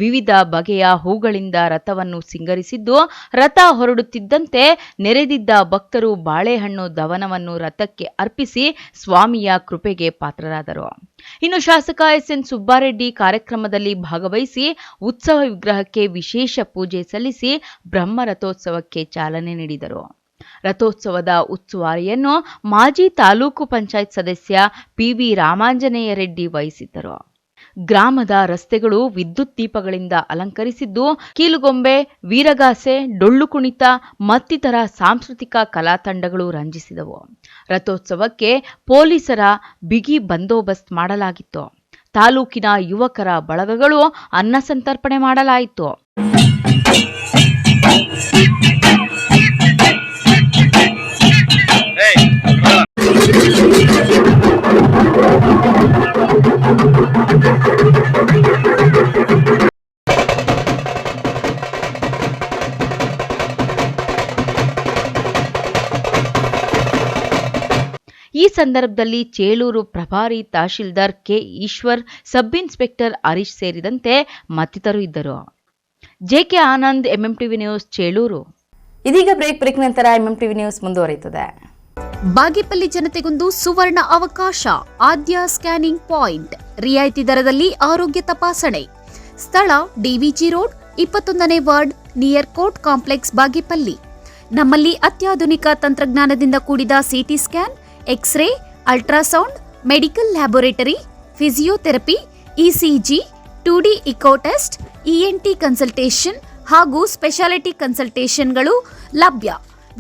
ವಿವಿಧ ಬಗೆಯ ಹೂಗಳಿಂದ ರಥವನ್ನು ಸಿಂಗರಿಸಿದ್ದು, ರಥ ಹೊರಡುತ್ತಿದ್ದಂತೆ ನೆರೆದಿದ್ದ ಭಕ್ತರು ಬಾಳೆಹಣ್ಣು ದವನವನ್ನು ರಥಕ್ಕೆ ಅರ್ಪಿಸಿ ಸ್ವಾಮಿಯ ಕೃಪೆಗೆ ಪಾತ್ರರಾದರು. ಇನ್ನು ಶಾಸಕ ಎಸ್.ಎನ್. ಸುಬ್ಬಾರೆಡ್ಡಿ ಕಾರ್ಯಕ್ರಮದಲ್ಲಿ ಭಾಗವಹಿಸಿ ಉತ್ಸವ ವಿಗ್ರಹಕ್ಕೆ ವಿಶೇಷ ಪೂಜೆ ಸಲ್ಲಿಸಿ ಬ್ರಹ್ಮ ರಥೋತ್ಸವಕ್ಕೆ ಚಾಲನೆ ನೀಡಿದರು. ರಥೋತ್ಸವದ ಉಸ್ತುವಾರಿಯನ್ನು ಮಾಜಿ ತಾಲೂಕು ಪಂಚಾಯತ್ ಸದಸ್ಯ ಪಿ.ವಿ. ರಾಮಾಂಜನೇಯ ರೆಡ್ಡಿ ವಹಿಸಿದ್ದರು. ಗ್ರಾಮದ ರಸ್ತೆಗಳು ವಿದ್ಯುತ್ ದೀಪಗಳಿಂದ ಅಲಂಕರಿಸಿದ್ದು, ಕೀಲುಗೊಂಬೆ, ವೀರಗಾಸೆ, ಡೊಳ್ಳು ಕುಣಿತ ಮತ್ತಿತರ ಸಾಂಸ್ಕೃತಿಕ ಕಲಾ ತಂಡಗಳು ರಂಜಿಸಿದವು. ರಥೋತ್ಸವಕ್ಕೆ ಪೊಲೀಸರ ಬಿಗಿ ಬಂದೋಬಸ್ತ್ ಮಾಡಲಾಗಿತ್ತು. ತಾಲೂಕಿನ ಯುವಕರ ಬಳಗಗಳು ಅನ್ನ ಸಂತರ್ಪಣೆ ಮಾಡಲಾಯಿತು. ಈ ಸಂದರ್ಭದಲ್ಲಿ ಚೇಳೂರು ಪ್ರಭಾರಿ tahsildar K. Eshwar, sub inspector Harish ಸೇರಿದಂತೆ ಮತ್ತಿತರರು ಇದ್ದರು. JK Anand, MMTV news, Cheluru. ಇದೀಗ ಬ್ರೇಕ್ ನಂತರ ಎಂಎಂಟಿವಿ ನ್ಯೂಸ್ ಮುಂದುವರಿಯುತ್ತದೆ. ಬಾಗೇಪಲ್ಲಿ ಜನತೆಗೊಂದು ಸುವರ್ಣ ಅವಕಾಶ. ಆದ್ಯ ಸ್ಕ್ಯಾನಿಂಗ್ ಪಾಯಿಂಟ್, ರಿಯಾಯಿತಿ ದರದಲ್ಲಿ ಆರೋಗ್ಯ ತಪಾಸಣೆ. ಸ್ಥಳ ಡಿವಿಜಿ ರೋಡ್, 21ನೇ ward, near court complex, Bagepalli. ನಮ್ಮಲ್ಲಿ ಅತ್ಯಾಧುನಿಕ ತಂತ್ರಜ್ಞಾನದಿಂದ ಕೂಡಿದ CT scan, x-ray, ultrasound, medical laboratory, physiotherapy, ECG, 2D echo test, ENT consultation ಹಾಗೂ ಸ್ಪೆಷಾಲಿಟಿ ಕನ್ಸಲ್ಟೇಷನ್ಗಳು ಲಭ್ಯ.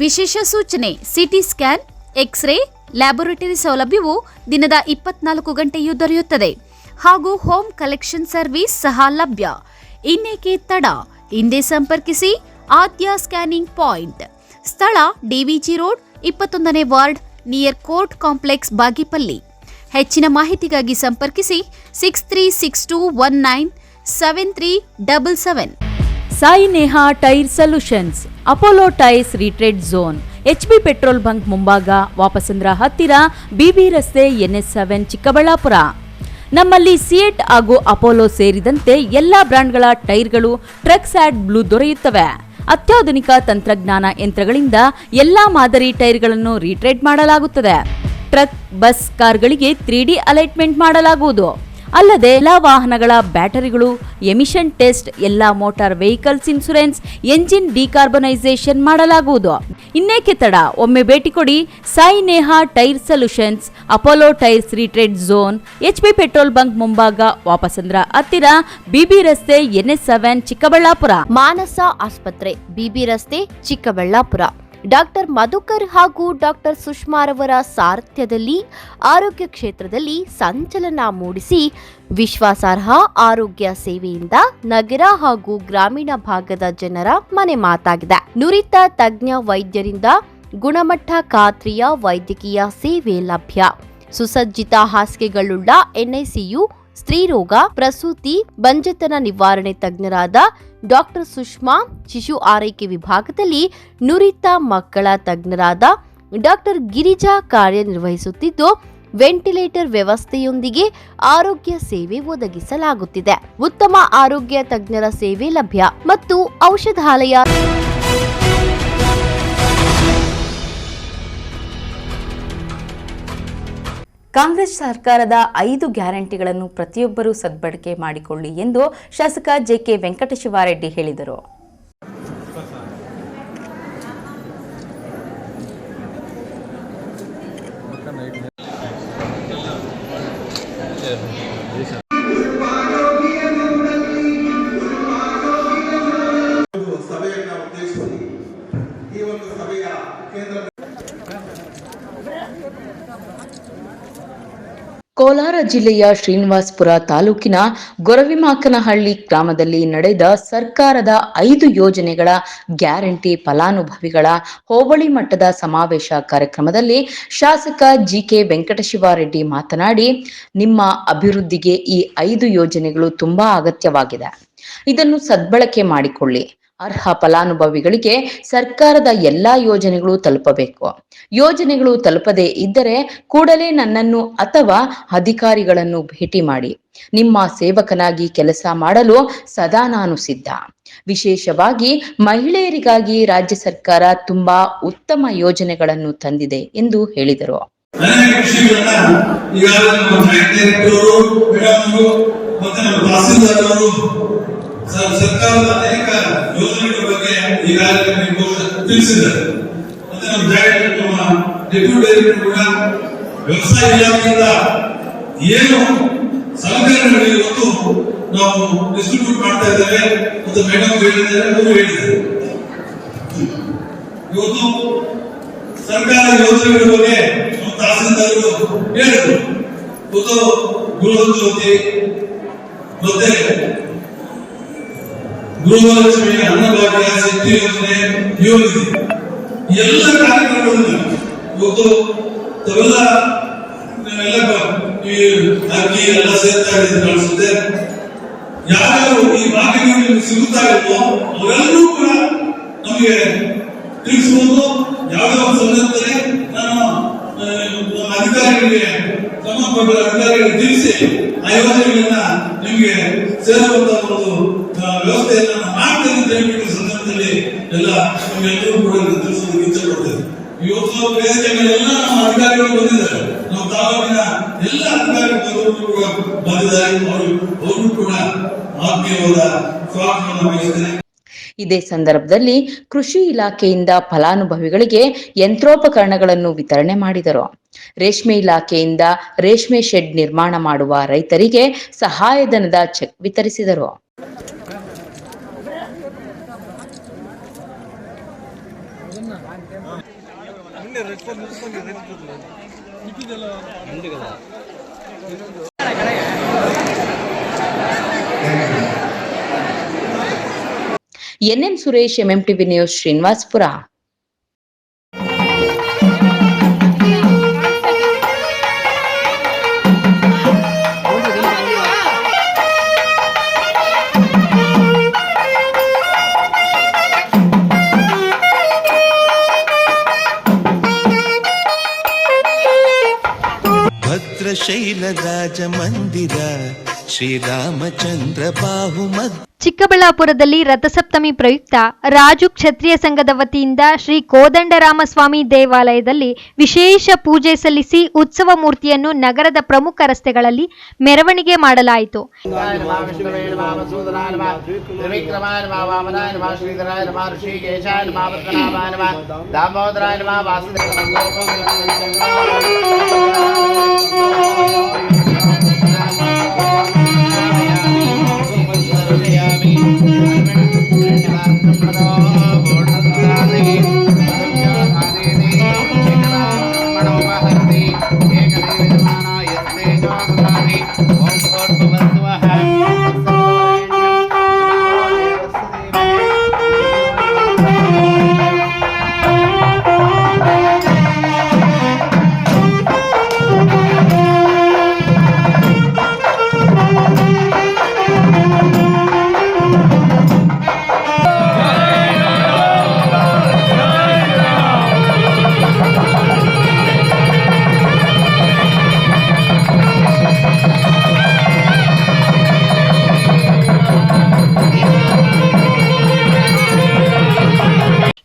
ವಿಶೇಷ ಸೂಚನೆ: ಸಿಟಿ ಸ್ಕ್ಯಾನ್, ಎಕ್ಸ್ರೇ, ಲ್ಯಾಬೋರೇಟರಿ ಸೌಲಭ್ಯವು ದಿನದ 24 ಗಂಟೆಯೂ ದೊರೆಯುತ್ತದೆ ಹಾಗೂ ಹೋಮ್ ಕಲೆಕ್ಷನ್ ಸರ್ವಿಸ್ ಸಹ ಲಭ್ಯ. ಇನ್ನೇಕೆ ತಡ? ಹಿಂದೆ ಸಂಪರ್ಕಿಸಿ ಆದ್ಯ ಸ್ಕ್ಯಾನಿಂಗ್ ಪಾಯಿಂಟ್. ಸ್ಥಳ ಡಿವಿಜಿ ರೋಡ್, 21ನೇ ward, near court complex, Bagepalli. ಹೆಚ್ಚಿನ ಮಾಹಿತಿಗಾಗಿ ಸಂಪರ್ಕಿಸಿ 6362197377. Sai Neha tyre solutions, Apollo tyres retread zone, HB petrol bunk ಮುಂಭಾಗ, ವಾಪಸಂದ್ರ ಹತ್ತಿರ, ಬಿಬಿ ರಸ್ತೆ, NS7, ಚಿಕ್ಕಬಳ್ಳಾಪುರ. ನಮ್ಮಲ್ಲಿ ಸಿಯೆಟ್ ಹಾಗೂ ಅಪೋಲೋ ಸೇರಿದಂತೆ ಎಲ್ಲಾ ಬ್ರಾಂಡ್ಗಳ ಟೈರ್ಗಳು ಟ್ರಕ್ಸ್ ಆಡ್ ಬ್ಲೂ ದೊರೆಯುತ್ತವೆ. ಅತ್ಯಾಧುನಿಕ ತಂತ್ರಜ್ಞಾನ ಯಂತ್ರಗಳಿಂದ ಎಲ್ಲಾ ಮಾದರಿ ಟೈರ್ಗಳನ್ನು ರಿಟ್ರೇಡ್ ಮಾಡಲಾಗುತ್ತದೆ. ಟ್ರಕ್, ಬಸ್, ಕಾರ್ಗಳಿಗೆ 3D ಅಲೈಟ್ಮೆಂಟ್ ಮಾಡಲಾಗುವುದು. ಅಲ್ಲದೆ ಎಲ್ಲಾ ವಾಹನಗಳ ಬ್ಯಾಟರಿಗಳು ಎಮಿಷನ್ ಟೆಸ್ಟ್, ಎಲ್ಲಾ motor vehicles insurance, engine decarbonisation ಮಾಡಲಾಗುವುದು. ಇನ್ನೇಕೆ ತಡ? ಒಮ್ಮೆ ಭೇಟಿ ಕೊಡಿ. Sai Neha tyre solutions, Apollo tyres retread zone, HB petrol bunk ಮುಂಭಾಗ, ವಾಪಸಂದ್ರ ಹತ್ತಿರ, ಬಿಬಿ ರಸ್ತೆ, NS7, ಚಿಕ್ಕಬಳ್ಳಾಪುರ. ಮಾನಸ ಆಸ್ಪತ್ರೆ, ಬಿಬಿ ರಸ್ತೆ, ಚಿಕ್ಕಬಳ್ಳಾಪುರ. ಡಾಕ್ಟರ್ ಮಧುಕರ್ ಹಾಗೂ ಡಾಕ್ಟರ್ ಸುಷ್ಮಾರವರ ಸಾರಥ್ಯದಲ್ಲಿ ಆರೋಗ್ಯ ಕ್ಷೇತ್ರದಲ್ಲಿ ಸಂಚಲನ ಮೂಡಿಸಿ ವಿಶ್ವಾಸಾರ್ಹ ಆರೋಗ್ಯ ಸೇವೆಯಿಂದ ನಗರ ಹಾಗೂ ಗ್ರಾಮೀಣ ಭಾಗದ ಜನರ ಮನೆ ಮಾತಾಗಿದೆ. ನುರಿತ ತಜ್ಞ ವೈದ್ಯರಿಂದ ಗುಣಮಟ್ಟ ಖಾತ್ರಿಯ ವೈದ್ಯಕೀಯ ಸೇವೆ ಲಭ್ಯ. ಸುಸಜ್ಜಿತ ಹಾಸಿಗೆಗಳುಳ್ಳ NICU, ಸ್ತ್ರೀರೋಗ, ಪ್ರಸೂತಿ, ಬಂಜೆತನ ನಿವಾರಣೆ ತಜ್ಞರಾದ ಡಾಕ್ಟರ್ ಸುಷ್ಮಾ, ಶಿಶು ಆರೈಕೆ ವಿಭಾಗದಲ್ಲಿ ನುರಿತ ಮಕ್ಕಳ ತಜ್ಞರಾದ ಡಾಕ್ಟರ್ ಗಿರಿಜಾ ಕಾರ್ಯನಿರ್ವಹಿಸುತ್ತಿದ್ದು, ವೆಂಟಿಲೇಟರ್ ವ್ಯವಸ್ಥೆಯೊಂದಿಗೆ ಆರೋಗ್ಯ ಸೇವೆ ಒದಗಿಸಲಾಗುತ್ತಿದೆ. ಉತ್ತಮ ಆರೋಗ್ಯ ತಜ್ಞರ ಸೇವೆ ಲಭ್ಯ ಮತ್ತು ಔಷಧಾಲಯ. ಕಾಂಗ್ರೆಸ್ ಸರ್ಕಾರದ 5 ಗ್ಯಾರಂಟಿಗಳನ್ನು ಪ್ರತಿಯೊಬ್ಬರೂ ಸದ್ಬಳಕೆ ಮಾಡಿಕೊಳ್ಳಿ ಎಂದು ಶಾಸಕ ಜೆಕೆ ವೆಂಕಟಶಿವಾರೆಡ್ಡಿ ಹೇಳಿದರು. ಕೋಲಾರ ಜಿಲ್ಲೆಯ ಶ್ರೀನಿವಾಸಪುರ ತಾಲೂಕಿನ ಗೊರವಿಮಾಕನಹಳ್ಳಿ ಗ್ರಾಮದಲ್ಲಿ ನಡೆದ ಸರ್ಕಾರದ 5 ಯೋಜನೆಗಳ ಗ್ಯಾರಂಟಿ ಫಲಾನುಭವಿಗಳ ಹೋಬಳಿ ಮಟ್ಟದ ಸಮಾವೇಶ ಕಾರ್ಯಕ್ರಮದಲ್ಲಿ ಶಾಸಕ ಜಿಕೆ ವೆಂಕಟಶಿವಾರೆಡ್ಡಿ ಮಾತನಾಡಿ, ನಿಮ್ಮ ಅಭಿವೃದ್ಧಿಗೆ ಈ 5 ಯೋಜನೆಗಳು ತುಂಬಾ ಅಗತ್ಯವಾಗಿದೆ. ಇದನ್ನು ಸದ್ಬಳಕೆ ಮಾಡಿಕೊಳ್ಳಿ. ಅರ್ಹ ಫಲಾನುಭವಿಗಳಿಗೆ ಸರ್ಕಾರದ ಎಲ್ಲಾ ಯೋಜನೆಗಳು ತಲುಪಬೇಕು. ಯೋಜನೆಗಳು ತಲುಪದೇ ಇದ್ದರೆ ಕೂಡಲೇ ನನ್ನನ್ನು ಅಥವಾ ಅಧಿಕಾರಿಗಳನ್ನು ಭೇಟಿ ಮಾಡಿ. ನಿಮ್ಮ ಸೇವಕನಾಗಿ ಕೆಲಸ ಮಾಡಲು ಸದಾ ನಾನು ಸಿದ್ಧ. ವಿಶೇಷವಾಗಿ ಮಹಿಳೆಯರಿಗಾಗಿ ರಾಜ್ಯ ಸರ್ಕಾರ ತುಂಬಾ ಉತ್ತಮ ಯೋಜನೆಗಳನ್ನು ತಂದಿದೆ ಎಂದು ಹೇಳಿದರು. ಸರ್ಕಾರದ ಅನೇಕ ಯೋಜನೆಗಳ ಬಗ್ಗೆ ಈಗಾಗಲೇ ತಿಳಿಸಿದ್ದಾರೆ. ಮತ್ತೆ ನಮ್ಮ ಡೆಪ್ಯೂಟಿ ಡೈರೆಕ್ಟರ್ ಕೂಡ ವ್ಯವಸಾಯ ಇಲಾಖೆಯಿಂದ ಏನು ಸಲಕರಣೆಗಳು ಇವತ್ತು ನಾವು ಡಿಸ್ಟ್ರಿಬ್ಯೂಟ್ ಮಾಡ್ತಾ ಇದ್ದೇವೆ ಮತ್ತು ಮೇಡಮ್ ಹೇಳಿದ್ದಾರೆ, ಅವರು ಹೇಳಿದ್ದಾರೆ. ಇವತ್ತು ಸರ್ಕಾರ ಯೋಜನೆಗಳ ಬಗ್ಗೆ ನಮ್ಮ ತಹಸೀಲ್ದಾರರು ಹೇಳಿದ್ರು. ಇವತ್ತು ಗೃಹ ಜ್ಯೋತಿ ಮತ್ತೆ ಗೃಹಲಕ್ಷ್ಮಿ, ಅನ್ನಭಾಗ್ಯ, ಶಕ್ತಿ ಯೋಜನೆ, ಎಲ್ಲ ಕಾರ್ಯಕ್ರಮಗಳನ್ನು ಇವತ್ತು ತಾವೆಲ್ಲ ಅಕ್ಕಿ ಎಲ್ಲ ಸೇರ್ತಾ ಇದೆ ಕಾಣಿಸುತ್ತೆ. ಯಾರು ಈ ಭಾಗ್ಯಗಳು ಸಿಗುತ್ತಾ ಇಲ್ವೋ ಅವರೆಲ್ಲರೂ ಕೂಡ ನಮಗೆ ತಿಳಿಸಬಹುದು. ಯಾವುದೇ ಒಂದು ಸಂದರ್ಭದಲ್ಲಿ ನಾನು ಅಧಿಕಾರಿಗಳಿಗೆ ಸಂಬಂಧಪಟ್ಟ ಅಧಿಕಾರಿಗಳಿಗೆ ತಿಳಿಸಿ ಆ ಯೋಜನೆಗಳನ್ನ ನಿಮಗೆ ಸೇರುವಂತ ಒಂದು ವ್ಯವಸ್ಥೆಯನ್ನು ಮಾಡ್ತೇನೆ ಅಂತ ಹೇಳ್ಬಿಟ್ಟು ಸಂದರ್ಭದಲ್ಲಿ ಎಲ್ಲ ನಮ್ಗೆಲ್ಲರೂ ಕೂಡ ತಿಳಿಸೋದಕ್ಕೆ ಇಚ್ಛೆ ಪಡ್ತೇವೆ. ಇವತ್ತು ವೇದಿಕೆಗಳೆಲ್ಲ ನಮ್ಮ ಅಧಿಕಾರಿಗಳು ಬಂದಿದ್ದಾರೆ, ನಮ್ಮ ತಾಲೂಕಿನ ಎಲ್ಲ ಅಧಿಕಾರಿಗಳು ಕೂಡ ಬಂದಿದ್ದಾರೆ. ಅವರು ಕೂಡ ಆತ್ಮೀಯವಾದ ಸ್ವಾಗತವನ್ನು ವಹಿಸ್ತೇನೆ. ಇದೇ ಸಂದರ್ಭದಲ್ಲಿ ಕೃಷಿ ಇಲಾಖೆಯಿಂದ ಫಲಾನುಭವಿಗಳಿಗೆ ಯಂತ್ರೋಪಕರಣಗಳನ್ನು ವಿತರಣೆ ಮಾಡಿದರು. ರೇಷ್ಮೆ ಇಲಾಖೆಯಿಂದ ರೇಷ್ಮೆ ಶೆಡ್ ನಿರ್ಮಾಣ ಮಾಡುವ ರೈತರಿಗೆ ಸಹಾಯಧನದ ಚೆಕ್ ವಿತರಿಸಿದರು. NM Suresh, MMTV news, Srinivasapura. ಭದ್ರಶೈಲರಾಜ ಮಂದಿರ ಶ್ರೀರಾಮಚಂದ್ರ ಬಾಹುಮದ್. ಚಿಕ್ಕಬಳ್ಳಾಪುರದಲ್ಲಿ ರಥಸಪ್ತಮಿ ಪ್ರಯುಕ್ತ ರಾಜು ಕ್ಷತ್ರಿಯ ಸಂಘದ ವತಿಯಿಂದ ಶ್ರೀ ಕೋದಂಡರಾಮಸ್ವಾಮಿ ದೇವಾಲಯದಲ್ಲಿ ವಿಶೇಷ ಪೂಜೆ ಸಲ್ಲಿಸಿ ಉತ್ಸವ ಮೂರ್ತಿಯನ್ನು ನಗರದ ಪ್ರಮುಖ ರಸ್ತೆಗಳಲ್ಲಿ ಮೆರವಣಿಗೆ ಮಾಡಲಾಯಿತು.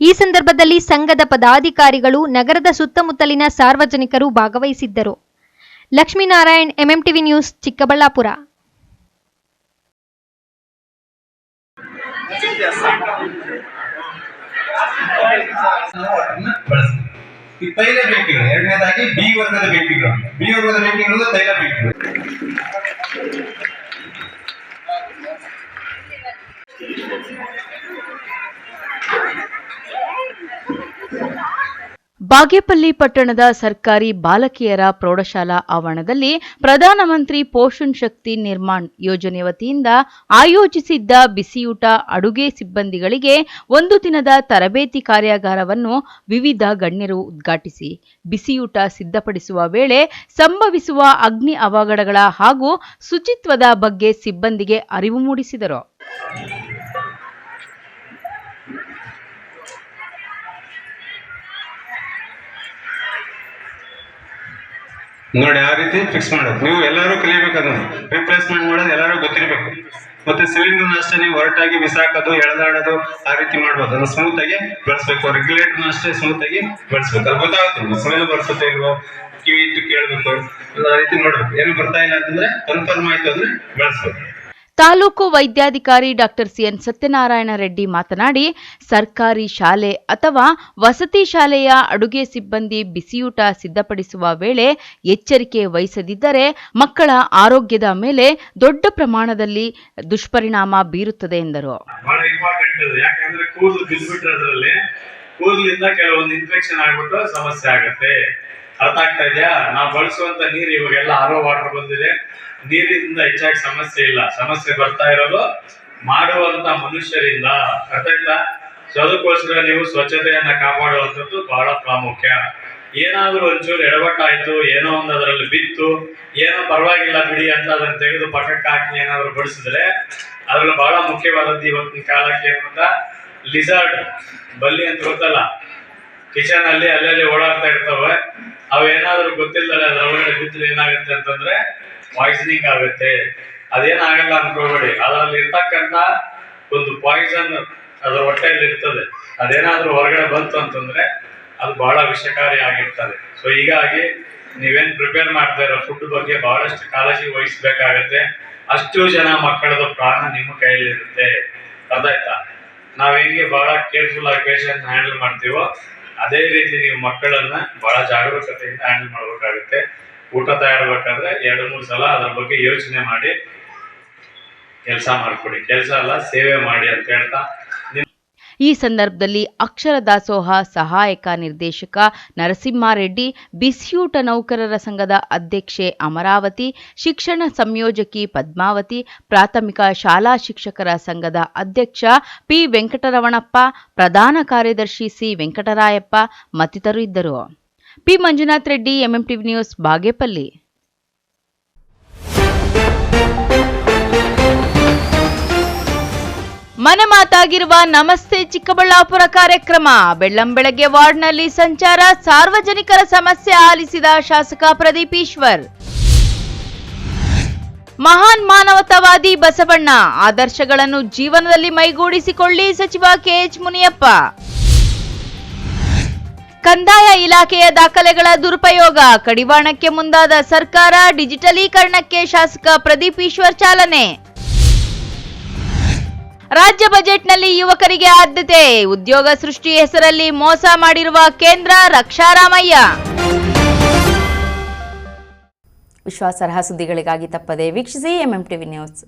ಈ ಸಂದರ್ಭದಲ್ಲಿ ಸಂಘದ ಪದಾಧಿಕಾರಿಗಳು, ನಗರದ ಸುತ್ತಮುತ್ತಲಿನ ಸಾರ್ವಜನಿಕರು ಭಾಗವಹಿಸಿದ್ದರು. Lakshminarayan, MMTV news, Chikkaballapur. ತೈಲ ಬೇಕಿಗಳು, ಎರಡನೇದಾಗಿ ಬಿ ವರ್ಗದ ಬೇಕಿಗಳು. ಬಿ ವರ್ಗದ ಬೇಕಿಗಳು ತೈಲ ಬೇಕಿಗಳು. ಬಾಗೇಪಲ್ಲಿ ಪಟ್ಟಣದ ಸರ್ಕಾರಿ ಬಾಲಕಿಯರ ಪ್ರೌಢಶಾಲಾ ಆವರಣದಲ್ಲಿ ಪ್ರಧಾನಮಂತ್ರಿ ಪೋಷಣ್ ಶಕ್ತಿ ನಿರ್ಮಾಣ್ ಯೋಜನೆ ವತಿಯಿಂದ ಆಯೋಜಿಸಿದ್ದ ಬಿಸಿಯೂಟ ಅಡುಗೆ ಸಿಬ್ಬಂದಿಗಳಿಗೆ ಒಂದು ದಿನದ ತರಬೇತಿ ಕಾರ್ಯಾಗಾರವನ್ನು ವಿವಿಧ ಗಣ್ಯರು ಉದ್ಘಾಟಿಸಿ ಬಿಸಿಯೂಟ ಸಿದ್ಧಪಡಿಸುವ ವೇಳೆ ಸಂಭವಿಸುವ ಅಗ್ನಿ ಅವಘಡಗಳ ಹಾಗೂ ಶುಚಿತ್ವದ ಬಗ್ಗೆ ಸಿಬ್ಬಂದಿಗೆ ಅರಿವು ಮೂಡಿಸಿದರು. ನೋಡಿ, ಆ ರೀತಿ ಫಿಕ್ಸ್ ಮಾಡೋದು. ನೀವು ಎಲ್ಲರೂ ಕಲಿಬೇಕು, ಅದನ್ನು ರಿಪ್ಲೇಸ್ಮೆಂಟ್ ಮಾಡೋದು ಎಲ್ಲರೂ ಗೊತ್ತಿರಬೇಕು. ಮತ್ತೆ ಸಿಲಿಂಡರ್ನ ಅಷ್ಟೇ ನೀವು ಹೊರಟಾಗಿ ಬಿಸಾಕೋದು, ಎಳೆದಾಡೋದು ಆ ರೀತಿ ಮಾಡ್ಬೋದು. ಅದನ್ನು ಸ್ಮೂತ್ ಆಗಿ ಬಳಸಬೇಕು. ರೆಗ್ಯುಲೇಟರ್ನ ಅಷ್ಟೇ ಸ್ಮೂತ್ ಆಗಿ ಬಳಸಬೇಕು. ಅದು ಗೊತ್ತಾಗುತ್ತೆ ಸ್ಮೆಲ್ ಬರ್ತದೆ ಇಲ್ವೋ, ಕಿವಿ ಇಟ್ಟು ಕೇಳಬೇಕು, ಆ ರೀತಿ ನೋಡ್ಬೇಕು. ಏನು ಬರ್ತಾ ಇಲ್ಲ ಅಂತಂದ್ರೆ ಕನ್ಫರ್ಮ್ ಆಯ್ತು ಅಂದ್ರೆ ಬಳಸ್ಬೇಕು. ತಾಲೂಕು ವೈದ್ಯಾಧಿಕಾರಿ ಡಾಕ್ಟರ್ ಸಿಎನ್ ಸತ್ಯನಾರಾಯಣ ರೆಡ್ಡಿ ಮಾತನಾಡಿ, ಸರ್ಕಾರಿ ಶಾಲೆ ಅಥವಾ ವಸತಿ ಶಾಲೆಯ ಅಡುಗೆ ಸಿಬ್ಬಂದಿ ಬಿಸಿಯೂಟ ಸಿದ್ಧಪಡಿಸುವ ವೇಳೆ ಎಚ್ಚರಿಕೆ ವಹಿಸದಿದ್ದರೆ ಮಕ್ಕಳ ಆರೋಗ್ಯದ ಮೇಲೆ ದೊಡ್ಡ ಪ್ರಮಾಣದಲ್ಲಿ ದುಷ್ಪರಿಣಾಮ ಬೀರುತ್ತದೆ ಎಂದರು. ಬಹಳ ಇಂಪಾರ್ಟೆಂಟ್ ಅದು. ಯಾಕಂದ್ರೆ ಕೂದಲು ಬಿದ್ದುಬಿಟ್ರೆ ಅದರಲ್ಲಿ ಕೂದಲಿಂದ ಕೆಲವೊಂದು ಇನ್ಫೆಕ್ಷನ್ ಆಗ್ಬಿಟ್ಟು ಸಮಸ್ಯೆ ಆಗುತ್ತೆ. ಅರ್ಥ ಆಗ್ತಾ ಇದೆಯಾ? ನಾವು ಬಳಸುವಂತ ನೀರು ಇವಾಗೆಲ್ಲ ಆರೋ ವಾಟರ್ ಬಂದಿದೆ. ನೀರಿನಿಂದ ಹೆಚ್ಚಾಗಿ ಸಮಸ್ಯೆ ಇಲ್ಲ. ಸಮಸ್ಯೆ ಬರ್ತಾ ಇರೋದು ಮಾಡುವಂತ ಮನುಷ್ಯರಿಂದ. ಅರ್ಥ ಆಯ್ತಾ? ಸೊ ಅದಕ್ಕೋಸ್ಕರ ನೀವು ಸ್ವಚ್ಛತೆಯನ್ನ ಕಾಪಾಡುವಂಥದ್ದು ಬಹಳ ಪ್ರಾಮುಖ್ಯ. ಏನಾದ್ರೂ ಒಂಚೂರು ಎಡವಟ್ಟಾಯ್ತು, ಏನೋ ಒಂದು ಅದರಲ್ಲಿ ಬಿತ್ತು, ಏನೋ ಪರವಾಗಿಲ್ಲ ಬಿಡಿ ಅಂತ ಅದನ್ನ ತೆಗೆದು ಪಕ್ಕಕ್ಕೆ ಹಾಕಿ ಏನಾದ್ರು ಬಡಿಸಿದ್ರೆ ಅದ್ರಲ್ಲಿ ಬಹಳ ಮುಖ್ಯವಾದದ್ದು ಇವತ್ತಿನ ಕಾಲಕ್ಕೆ ಅಂತ ಲಿಸಾರ್ಡ್ ಬಲ್ಲಿ ಅಂತ ಗೊತ್ತಲ್ಲ, ಕಿಚನ್ ಅಲ್ಲಿ ಅಲ್ಲಲ್ಲಿ ಓಡಾಡ್ತಾ ಇರ್ತವೆ. ಅವೇನಾದ್ರೂ ಗೊತ್ತಿಲ್ಲದೆ ಅದ್ರ ಒಳಗಡೆ ಬಿದ್ದರೆ ಏನಾಗುತ್ತೆ ಅಂತಂದ್ರೆ ಪಾಯ್ಸನಿಂಗ್ ಆಗುತ್ತೆ. ಅದೇನಾಗಲ್ಲ ಅನ್ಕೋಬೇಡಿ. ಅದರಲ್ಲಿ ಇರ್ತಕ್ಕಂಥ ಒಂದು ಪಾಯ್ಸನ್ ಅದರ ಹೊಟ್ಟೆಯಲ್ಲಿ ಇರ್ತದೆ. ಅದೇನಾದ್ರೂ ಹೊರಗಡೆ ಬಂತು ಅಂತಂದ್ರೆ ಅದು ಬಹಳ ವಿಷಕಾರಿ ಆಗಿರ್ತದೆ. ಸೊ ಹೀಗಾಗಿ ನೀವೇನ್ ಪ್ರಿಪೇರ್ ಮಾಡ್ತಾ ಇರೋ ಫುಡ್ ಬಗ್ಗೆ ಬಹಳಷ್ಟು ಕಾಳಜಿ ವಹಿಸ್ಬೇಕಾಗತ್ತೆ. ಅಷ್ಟು ಜನ ಮಕ್ಕಳದ ಪ್ರಾಣ ನಿಮ್ಮ ಕೈಯಲ್ಲಿರುತ್ತೆ. ಅರ್ಥ ಆಯ್ತಾ? ನಾವ್ ಹೆಂಗೆ ಬಹಳ ಕೇರ್ಫುಲ್ ಆಗಿ ಪೇಷಂಟ್ ಹ್ಯಾಂಡಲ್ ಮಾಡ್ತೀವೋ ಅದೇ ರೀತಿ ನೀವು ಮಕ್ಕಳನ್ನ ಬಹಳ ಜಾಗರೂಕತೆಯಿಂದ ಹ್ಯಾಂಡಲ್ ಮಾಡ್ಬೇಕಾಗುತ್ತೆ. ಊಟ ತಯಾರಬೇಕಾದ್ರೆ 2-3 ಸಲ ಅದ್ರ ಬಗ್ಗೆ ಯೋಚನೆ ಮಾಡಿ ಕೆಲಸ ಮಾಡ್ಕೊಡಿ. ಕೆಲಸ ಅಲ್ಲ, ಸೇವೆ ಮಾಡಿ ಅಂತ ಹೇಳ್ತಾ ಈ ಸಂದರ್ಭದಲ್ಲಿ ಅಕ್ಷರ ದಾಸೋಹ ಸಹಾಯಕ ನಿರ್ದೇಶಕ ನರಸಿಂಹಾರೆಡ್ಡಿ, ಬಿಸಿಯೂಟ ನೌಕರರ ಸಂಘದ ಅಧ್ಯಕ್ಷೆ ಅಮರಾವತಿ, ಶಿಕ್ಷಣ ಸಂಯೋಜಕಿ ಪದ್ಮಾವತಿ, ಪ್ರಾಥಮಿಕ ಶಾಲಾ ಶಿಕ್ಷಕರ ಸಂಘದ ಅಧ್ಯಕ್ಷ ಪಿ ವೆಂಕಟರಮಣಪ್ಪ, ಪ್ರಧಾನ ಕಾರ್ಯದರ್ಶಿ ಸಿ ವೆಂಕಟರಾಯಪ್ಪ ಮತ್ತಿತರರು ಇದ್ದರು. P Manjunath Reddy, MMTV news, Bagepalli. ಮನೆ ಮಾತಾಗಿರುವ ನಮಸ್ತೆ ಚಿಕ್ಕಬಳ್ಳಾಪುರ ಕಾರ್ಯಕ್ರಮ. ಬೆಳ್ಳಂಬೆಳಗ್ಗೆ ವಾರ್ಡ್ನಲ್ಲಿ ಸಂಚಾರ, ಸಾರ್ವಜನಿಕರ ಸಮಸ್ಯೆ ಆಲಿಸಿದ ಶಾಸಕ ಪ್ರದೀಪ್ ಈಶ್ವರ್. ಮಹಾನ್ ಮಾನವತಾವಾದಿ ಬಸವಣ್ಣ ಆದರ್ಶಗಳನ್ನು ಜೀವನದಲ್ಲಿ ಮೈಗೂಡಿಸಿಕೊಳ್ಳಿ, ಸಚಿವ ಕೆಎಚ್ ಮುನಿಯಪ್ಪ. ಕಂದಾಯ ಇಲಾಖೆಯ ದಾಖಲೆಗಳ ದುರುಪಯೋಗ, ಕಡಿವಾಣಕ್ಕೆ ಮುಂದಾದ ಸರ್ಕಾರ, ಡಿಜಿಟಲೀಕರಣಕ್ಕೆ ಶಾಸಕ ಪ್ರದೀಪ್ ಈಶ್ವರ್ ಚಾಲನೆ. ರಾಜ್ಯ ಬಜೆಟ್ನಲ್ಲಿ ಯುವಕರಿಗೆ ಆದ್ಯತೆ, ಉದ್ಯೋಗ ಸೃಷ್ಟಿ ಹೆಸರಲ್ಲಿ ಮೋಸ ಮಾಡಿರುವ ಕೇಂದ್ರ, ರಕ್ಷಾರಾಮಯ್ಯ. ವಿಶ್ವಾಸಾರ್ಹ ಸುದ್ದಿಗಳಿಗಾಗಿ ತಪ್ಪದೆ ವೀಕ್ಷಿಸಿ ಎಂಎಂಟಿವಿ ನ್ಯೂಸ್.